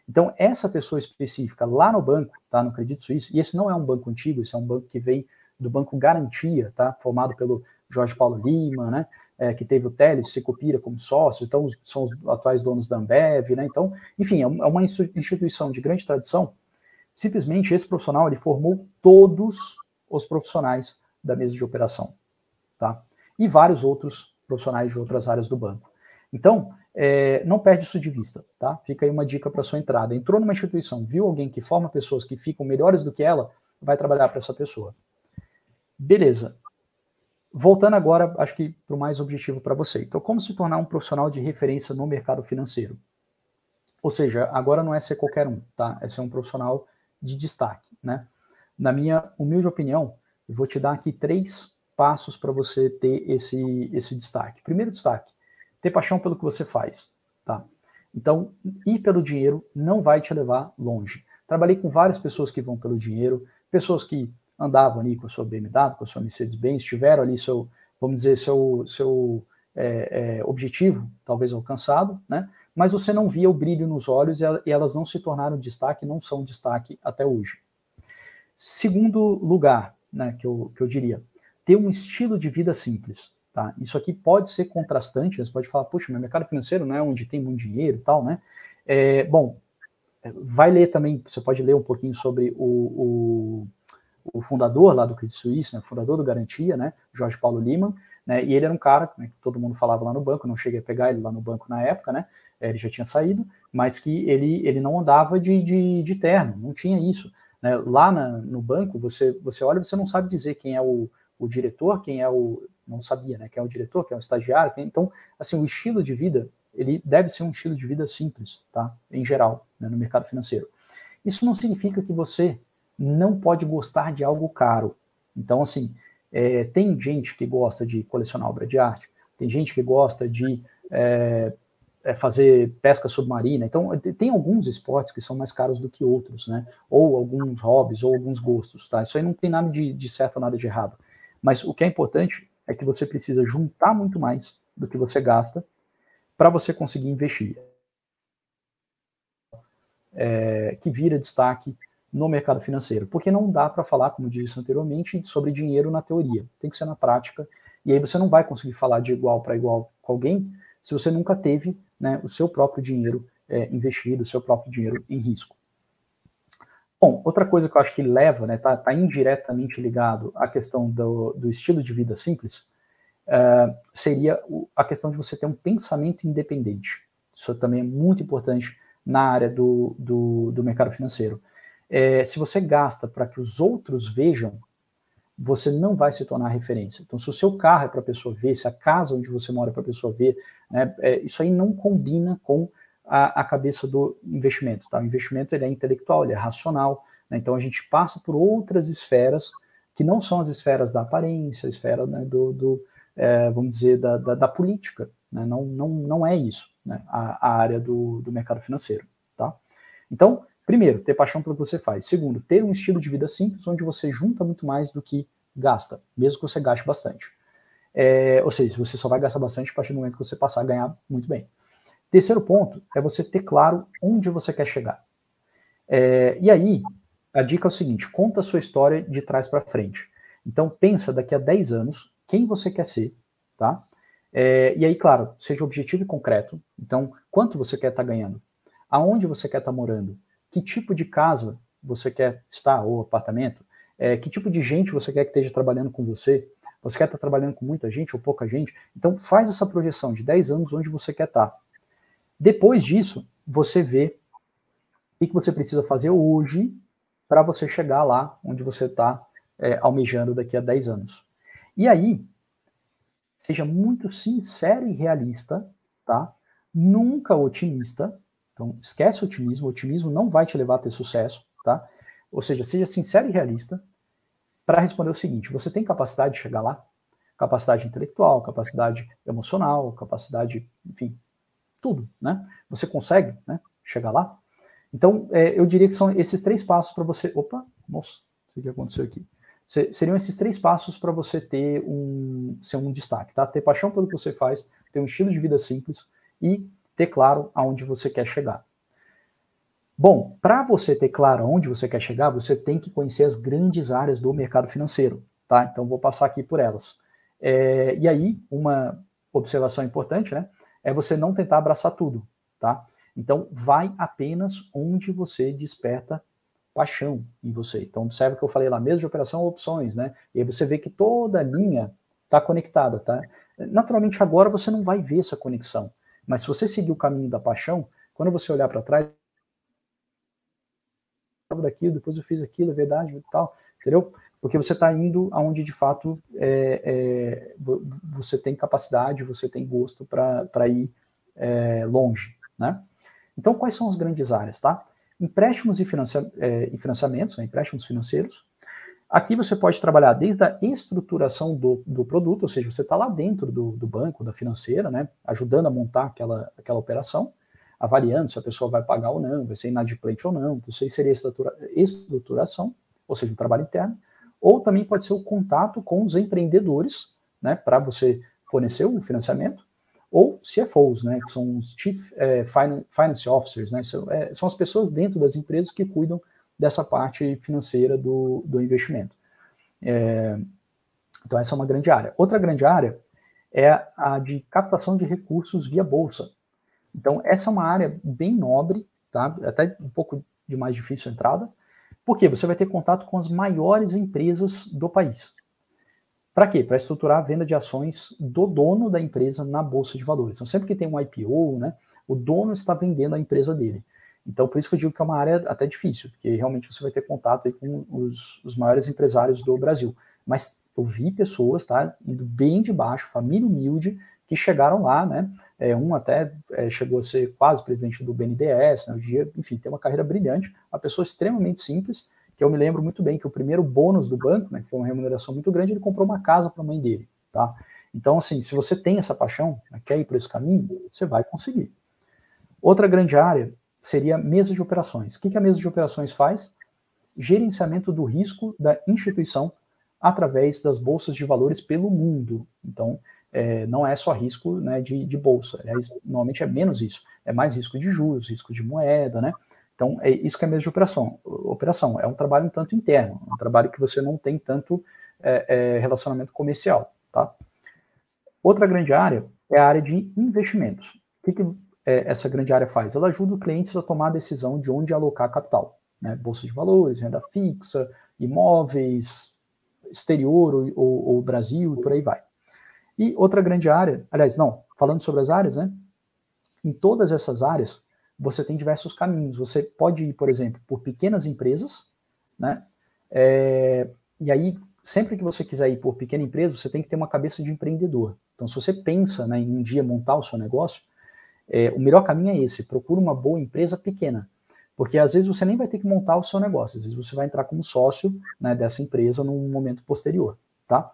Então, essa pessoa específica lá no banco, tá? No Credit Suisse, e esse não é um banco antigo, esse é um banco que vem do Banco Garantia, tá? Formado pelo Jorge Paulo Lima, né? Que teve o Teles, Secupira como sócios, então são os atuais donos da Ambev, né? Então, enfim, é uma instituição de grande tradição. Simplesmente esse profissional ele formou todos os profissionais da mesa de operação, tá? E vários outros profissionais de outras áreas do banco. Então, não perde isso de vista, tá? Fica aí uma dica para sua entrada. Entrou numa instituição, viu alguém que forma pessoas que ficam melhores do que ela, vai trabalhar para essa pessoa. Beleza. Voltando agora, acho que para o mais objetivo para você. Então, como se tornar um profissional de referência no mercado financeiro? Ou seja, agora não é ser qualquer um, tá? É ser um profissional de destaque, né? Na minha humilde opinião, eu vou te dar aqui 3 passos para você ter esse destaque. Primeiro destaque, ter paixão pelo que você faz, tá? Então, ir pelo dinheiro não vai te levar longe. Trabalhei com várias pessoas que vão pelo dinheiro, pessoas que andavam ali com a sua BMW, com a sua Mercedes-Benz, tiveram ali seu, vamos dizer, seu objetivo, talvez alcançado, né? Mas você não via o brilho nos olhos e elas não se tornaram destaque, não são destaque até hoje. Segundo lugar, né, que eu diria, ter um estilo de vida simples. Tá? Isso aqui pode ser contrastante, você pode falar, puxa, meu mercado financeiro não é onde tem muito dinheiro e tal, né? Bom, vai ler também, você pode ler um pouquinho sobre o fundador lá do Credit Suisse, né, o fundador do Garantia, né, Jorge Paulo Lima, né, e ele era um cara, né, que todo mundo falava lá no banco, não cheguei a pegar ele lá no banco na época, né, ele já tinha saído, mas que ele não andava de terno, não tinha isso. Né, lá no banco, você olha e você não sabe dizer quem é o diretor, quem é não sabia, né, quem é o diretor, quem é o estagiário, então, assim, o estilo de vida, ele deve ser um estilo de vida simples, tá, em geral, né, no mercado financeiro. Isso não significa que você não pode gostar de algo caro. Então, assim, tem gente que gosta de colecionar obra de arte, tem gente que gosta de fazer pesca submarina. Então, tem alguns esportes que são mais caros do que outros, né? Ou alguns hobbies, ou alguns gostos, tá? Isso aí não tem nada de certo, nada de errado. Mas o que é importante é que você precisa juntar muito mais do que você gasta para você conseguir investir. Que vira destaque no mercado financeiro. Porque não dá para falar, como disse anteriormente, sobre dinheiro na teoria. Tem que ser na prática. E aí você não vai conseguir falar de igual para igual com alguém se você nunca teve, né, o seu próprio dinheiro investido, o seu próprio dinheiro em risco. Bom, outra coisa que eu acho que leva, né, tá indiretamente ligado à questão do estilo de vida simples, seria a questão de você ter um pensamento independente. Isso também é muito importante na área do mercado financeiro. Se você gasta para que os outros vejam, você não vai se tornar referência. Então, se o seu carro é para a pessoa ver, se a casa onde você mora é para a pessoa ver, né, isso aí não combina com a cabeça do investimento. Tá? O investimento ele é intelectual, ele é racional, né? Então a gente passa por outras esferas que não são as esferas da aparência, a esfera, né, vamos dizer, da política. Né? Não é isso, né, a área do mercado financeiro. Tá? Então, primeiro, ter paixão pelo que você faz. Segundo, ter um estilo de vida simples, onde você junta muito mais do que gasta, mesmo que você gaste bastante. Ou seja, você só vai gastar bastante a partir do momento que você passar a ganhar muito bem. Terceiro ponto é você ter claro onde você quer chegar. E aí, a dica é o seguinte, conta a sua história de trás para frente. Então, pensa daqui a 10 anos quem você quer ser, tá? E aí, claro, seja objetivo e concreto. Então, quanto você quer estar ganhando? Aonde você quer estar morando? Que tipo de casa você quer estar, ou apartamento? Que tipo de gente você quer que esteja trabalhando com você? Você quer estar trabalhando com muita gente ou pouca gente? Então, faz essa projeção de 10 anos onde você quer estar. Depois disso, você vê o que você precisa fazer hoje para você chegar lá onde você está almejando daqui a 10 anos. E aí, seja muito sincero e realista, tá? Nunca otimista. Então, esquece o otimismo. O otimismo não vai te levar a ter sucesso, tá? Ou seja, seja sincero e realista para responder o seguinte: você tem capacidade de chegar lá? Capacidade intelectual, capacidade emocional, capacidade, enfim, tudo, né? Você consegue, né, chegar lá? Então, eu diria que são esses 3 passos para você... Opa, nossa, o que aconteceu aqui? Seriam esses 3 passos para você ser um destaque, tá? Ter paixão pelo que você faz, ter um estilo de vida simples e ter claro aonde você quer chegar. Bom, para você ter claro aonde você quer chegar, você tem que conhecer as grandes áreas do mercado financeiro, tá? Então, vou passar aqui por elas. E aí, uma observação importante, né? É você não tentar abraçar tudo, tá? Então, vai apenas onde você desperta paixão em você. Então, observe que eu falei lá, mesa de operação, opções, né? E aí você vê que toda a linha está conectada, tá? Naturalmente, agora você não vai ver essa conexão. Mas se você seguir o caminho da paixão, quando você olhar para trás, daquilo, depois eu fiz aquilo, é verdade e tal, entendeu? Porque você está indo aonde de fato você tem capacidade, você tem gosto para ir longe, né? Então, quais são as grandes áreas, tá? Empréstimos e financiamentos, né, empréstimos financeiros. Aqui você pode trabalhar desde a estruturação do produto, ou seja, você está lá dentro do banco, da financeira, né, ajudando a montar aquela operação, avaliando se a pessoa vai pagar ou não, vai ser inadimplente ou não. Então, isso aí seria estruturação, ou seja, um trabalho interno. Ou também pode ser o contato com os empreendedores, né, para você fornecer o financiamento, ou CFOs, né, que são os Chief Finance Officers, né, são as pessoas dentro das empresas que cuidam dessa parte financeira do investimento. Então, essa é uma grande área. Outra grande área é a de captação de recursos via bolsa. Então, essa é uma área bem nobre, tá? Até um pouco de mais difícil a entrada, porque você vai ter contato com as maiores empresas do país. Para quê? Para estruturar a venda de ações do dono da empresa na Bolsa de Valores. Então, sempre que tem um IPO, né, o dono está vendendo a empresa dele. Então, por isso que eu digo que é uma área até difícil, porque realmente você vai ter contato aí com os maiores empresários do Brasil. Mas eu vi pessoas, tá, indo bem de baixo, família humilde, que chegaram lá, né? Um até chegou a ser quase presidente do BNDES, né, hoje em dia, enfim, tem uma carreira brilhante, uma pessoa extremamente simples, que eu me lembro muito bem que o primeiro bônus do banco, né, que foi uma remuneração muito grande, ele comprou uma casa para a mãe dele, tá? Então, assim, se você tem essa paixão, né, quer ir por esse caminho, você vai conseguir. Outra grande área seria mesa de operações. O que a mesa de operações faz? Gerenciamento do risco da instituição através das bolsas de valores pelo mundo. Então, não é só risco, né, de bolsa. Normalmente é menos isso. É mais risco de juros, risco de moeda, né? Então, é isso que é mesa de operação. É um trabalho um tanto interno, um trabalho que você não tem tanto relacionamento comercial, tá? Outra grande área é a área de investimentos. O que essa grande área faz? Ela ajuda os clientes a tomar a decisão de onde alocar capital, né? Bolsa de valores, renda fixa, imóveis, exterior ou Brasil e por aí vai. E outra grande área, aliás, não, falando sobre as áreas, né? Em todas essas áreas, você tem diversos caminhos. Você pode ir, por exemplo, por pequenas empresas, né? E aí, sempre que você quiser ir por pequena empresa, você tem que ter uma cabeça de empreendedor. Então, se você pensa, né, em um dia montar o seu negócio, o melhor caminho é esse, procura uma boa empresa pequena. Porque às vezes você nem vai ter que montar o seu negócio, às vezes você vai entrar como sócio, né, dessa empresa num momento posterior, tá?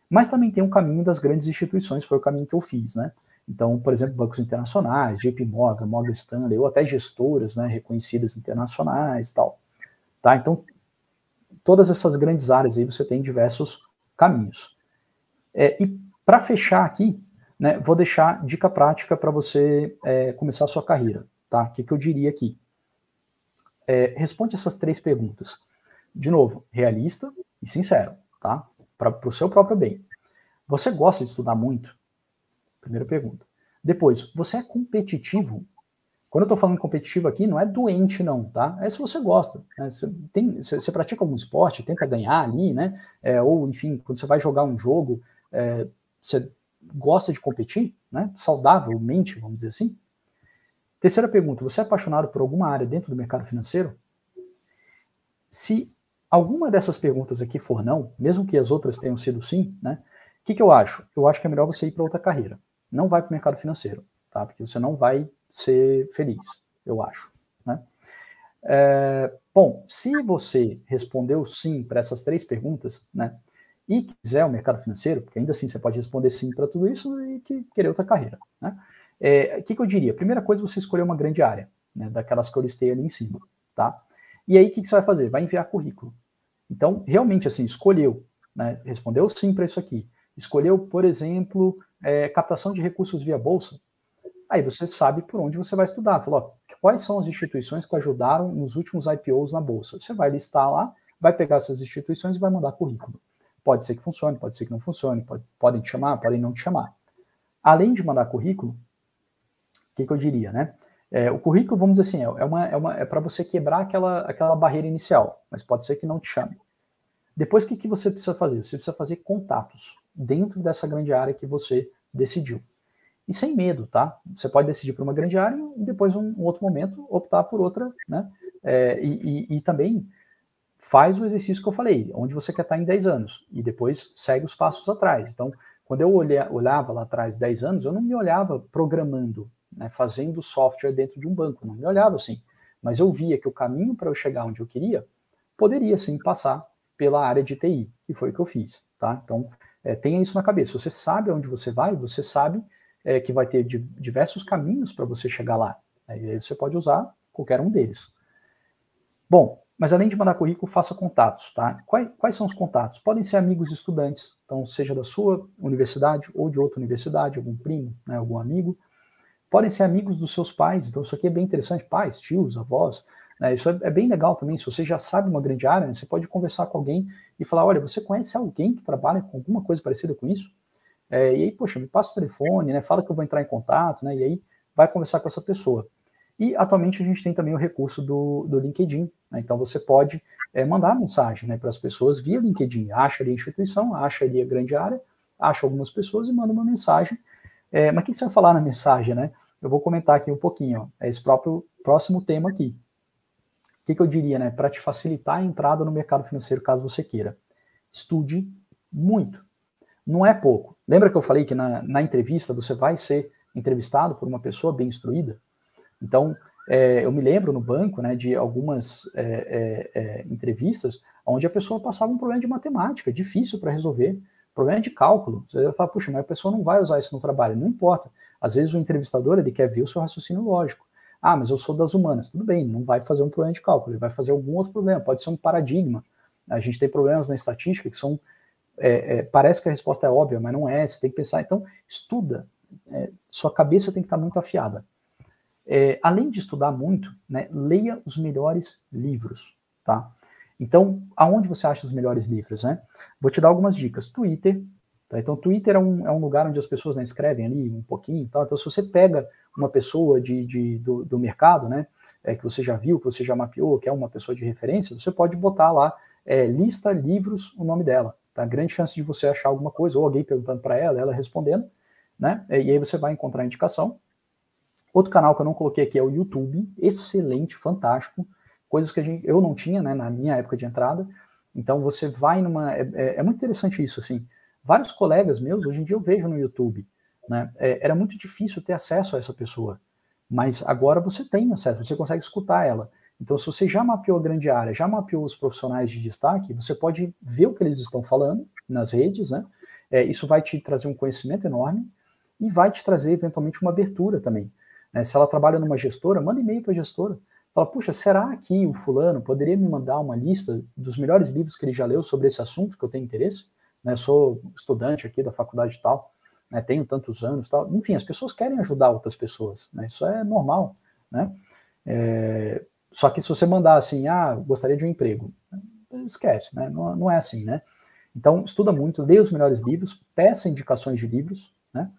Mas também tem um caminho das grandes instituições, foi o caminho que eu fiz, né? Então, por exemplo, bancos internacionais, JP Morgan, Morgan Stanley, ou até gestoras, né, reconhecidas internacionais e tal, tá? Então, todas essas grandes áreas aí você tem diversos caminhos. E para fechar aqui, né, vou deixar dica prática para você começar a sua carreira, tá? O que eu diria aqui? Responde essas 3 perguntas. De novo, realista e sincero, tá? Para o seu próprio bem. Você gosta de estudar muito? Primeira pergunta. Depois, você é competitivo? Quando eu estou falando competitivo aqui, não é doente não, tá? É se você gosta. Né? Você pratica algum esporte, tenta ganhar ali, né? Ou, enfim, quando você vai jogar um jogo, você gosta de competir, né? Saudavelmente, vamos dizer assim. Terceira pergunta, você é apaixonado por alguma área dentro do mercado financeiro? Se alguma dessas perguntas aqui for não, mesmo que as outras tenham sido sim, né? O que eu acho? Eu acho que é melhor você ir para outra carreira. Não vai para o mercado financeiro, tá? Porque você não vai ser feliz, eu acho, né? Bom, se você respondeu sim para essas 3 perguntas, né? E quiser o mercado financeiro, porque ainda assim você pode responder sim para tudo isso e querer outra carreira, né? O que eu diria? Primeira coisa, você escolher uma grande área, né, daquelas que eu listei ali em cima, tá? E aí, o que você vai fazer? Vai enviar currículo. Então, realmente, assim, escolheu, né, respondeu sim para isso aqui. Escolheu, por exemplo, captação de recursos via bolsa. Aí você sabe por onde você vai estudar. Falou, ó, quais são as instituições que ajudaram nos últimos IPOs na bolsa? Você vai listar lá, vai pegar essas instituições e vai mandar currículo. Pode ser que funcione, pode ser que não funcione, podem te chamar, podem não te chamar. Além de mandar currículo, o que eu diria, né? O currículo, vamos dizer assim, é para você quebrar aquela barreira inicial, mas pode ser que não te chame. Depois, o que você precisa fazer? Você precisa fazer contatos dentro dessa grande área que você decidiu. E sem medo, tá? Você pode decidir por uma grande área e depois, um outro momento, optar por outra, né? E também faz o exercício que eu falei, onde você quer estar em 10 anos, e depois segue os passos atrás. Então, quando eu olhava lá atrás 10 anos, eu não me olhava programando, né, fazendo software dentro de um banco, não me olhava assim. Mas eu via que o caminho para eu chegar onde eu queria poderia, sim, passar pela área de TI, que foi o que eu fiz, tá? Então, tenha isso na cabeça. Você sabe aonde você vai, você sabe que vai ter diversos caminhos para você chegar lá. Né? E aí você pode usar qualquer um deles. Bom, mas além de mandar currículo, faça contatos, tá? Quais são os contatos? Podem ser amigos estudantes, então seja da sua universidade ou de outra universidade, algum primo, né, algum amigo. Podem ser amigos dos seus pais, então isso aqui é bem interessante, pais, tios, avós, né, isso é bem legal também, se você já sabe uma grande área, né, você pode conversar com alguém e falar, olha, você conhece alguém que trabalha com alguma coisa parecida com isso? E aí, poxa, me passa o telefone, né, fala que eu vou entrar em contato, né, e aí vai conversar com essa pessoa. E atualmente a gente tem também o recurso do LinkedIn, né, então você pode mandar mensagem, né, para as pessoas via LinkedIn, acha ali a instituição, acha ali a grande área, acha algumas pessoas e manda uma mensagem. Mas o que você vai falar na mensagem, né? Eu vou comentar aqui um pouquinho, ó, esse próximo tema aqui. O que eu diria, né, para te facilitar a entrada no mercado financeiro, caso você queira? Estude muito. Não é pouco. Lembra que eu falei que na entrevista você vai ser entrevistado por uma pessoa bem instruída? Então, eu me lembro no banco, né, de algumas entrevistas onde a pessoa passava um problema de matemática, difícil para resolver, problema de cálculo. Você fala, puxa, mas a pessoa não vai usar isso no trabalho. Não importa. Às vezes o entrevistador, ele quer ver o seu raciocínio lógico. Ah, mas eu sou das humanas. Tudo bem, não vai fazer um problema de cálculo, ele vai fazer algum outro problema, pode ser um paradigma. A gente tem problemas na estatística que são, parece que a resposta é óbvia, mas não é, você tem que pensar. Então, estuda. Sua cabeça tem que estar muito afiada. Além de estudar muito, né, leia os melhores livros, tá? Então, aonde você acha os melhores livros, né? Vou te dar algumas dicas. Twitter, tá? Então, Twitter é um lugar onde as pessoas, né, escrevem ali um pouquinho, tá? Então, se você pega uma pessoa do mercado, né, que você já viu, que você já mapeou, que é uma pessoa de referência, você pode botar lá, lista livros, o nome dela, tá? Grande chance de você achar alguma coisa, ou alguém perguntando para ela respondendo, né? E aí você vai encontrar a indicação. Outro canal que eu não coloquei aqui é o YouTube, excelente, fantástico, coisas que eu não tinha, né, na minha época de entrada. Então você vai numa... É muito interessante isso, assim. Vários colegas meus, hoje em dia eu vejo no YouTube, né, era muito difícil ter acesso a essa pessoa, mas agora você tem acesso, você consegue escutar ela. Então se você já mapeou a grande área, já mapeou os profissionais de destaque, você pode ver o que eles estão falando nas redes, né, isso vai te trazer um conhecimento enorme e vai te trazer eventualmente uma abertura também. Se ela trabalha numa gestora, manda e-mail para a gestora. Fala, puxa, será que o fulano poderia me mandar uma lista dos melhores livros que ele já leu sobre esse assunto que eu tenho interesse? Sou estudante aqui da faculdade e tal, tenho tantos anos e tal. Enfim, as pessoas querem ajudar outras pessoas, né? Isso é normal, né? Só que se você mandar assim, gostaria de um emprego, esquece, né? Não é assim, né? Então, estuda muito, lê os melhores livros, peça indicações de livros, né?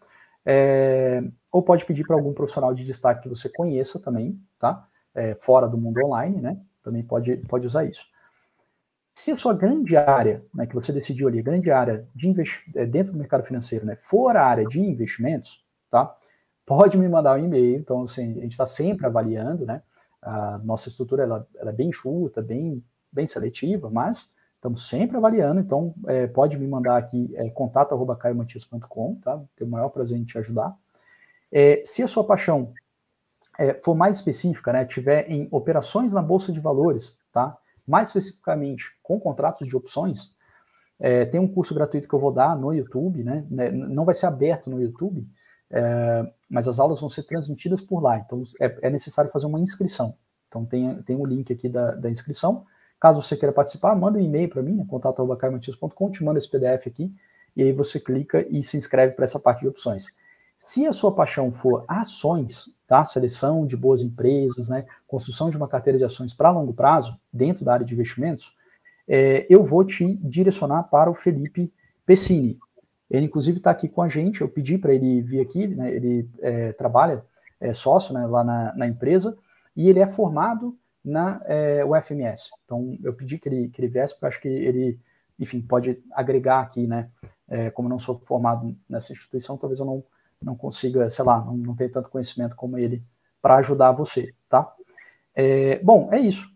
Ou pode pedir para algum profissional de destaque que você conheça também, tá? Fora do mundo online, né? Também pode usar isso. Se a sua grande área, né, que você decidiu ali, grande área de dentro do mercado financeiro, né, for a área de investimentos, tá? Pode me mandar um e-mail. Então, assim, a gente está sempre avaliando, né? A nossa estrutura ela é bem enxuta, bem seletiva, mas estamos sempre avaliando. Então, pode me mandar aqui contato@caiomatias.com, tá? Tenho o maior prazer em te ajudar. Se a sua paixão for mais específica, né, tiver em operações na Bolsa de Valores, tá? Mais especificamente com contratos de opções, tem um curso gratuito que eu vou dar no YouTube, né? Não vai ser aberto no YouTube, mas as aulas vão ser transmitidas por lá, então é necessário fazer uma inscrição. Então tem um link aqui da inscrição. Caso você queira participar, manda um e-mail para mim, contato@caiomatias.com, te manda esse PDF aqui, e aí você clica e se inscreve para essa parte de opções. Se a sua paixão for ações, tá? Seleção de boas empresas, né? Construção de uma carteira de ações para longo prazo, dentro da área de investimentos, eu vou te direcionar para o Felipe Pessini. Ele, inclusive, está aqui com a gente, eu pedi para ele vir aqui, né? Ele trabalha, sócio, né, lá na empresa, e ele é formado na UFMS. Então, eu pedi que ele viesse, porque eu acho que ele, enfim, pode agregar aqui, né? Como eu não sou formado nessa instituição, talvez eu não consiga, sei lá, não tenho tanto conhecimento como ele para ajudar você, tá? Bom, é isso.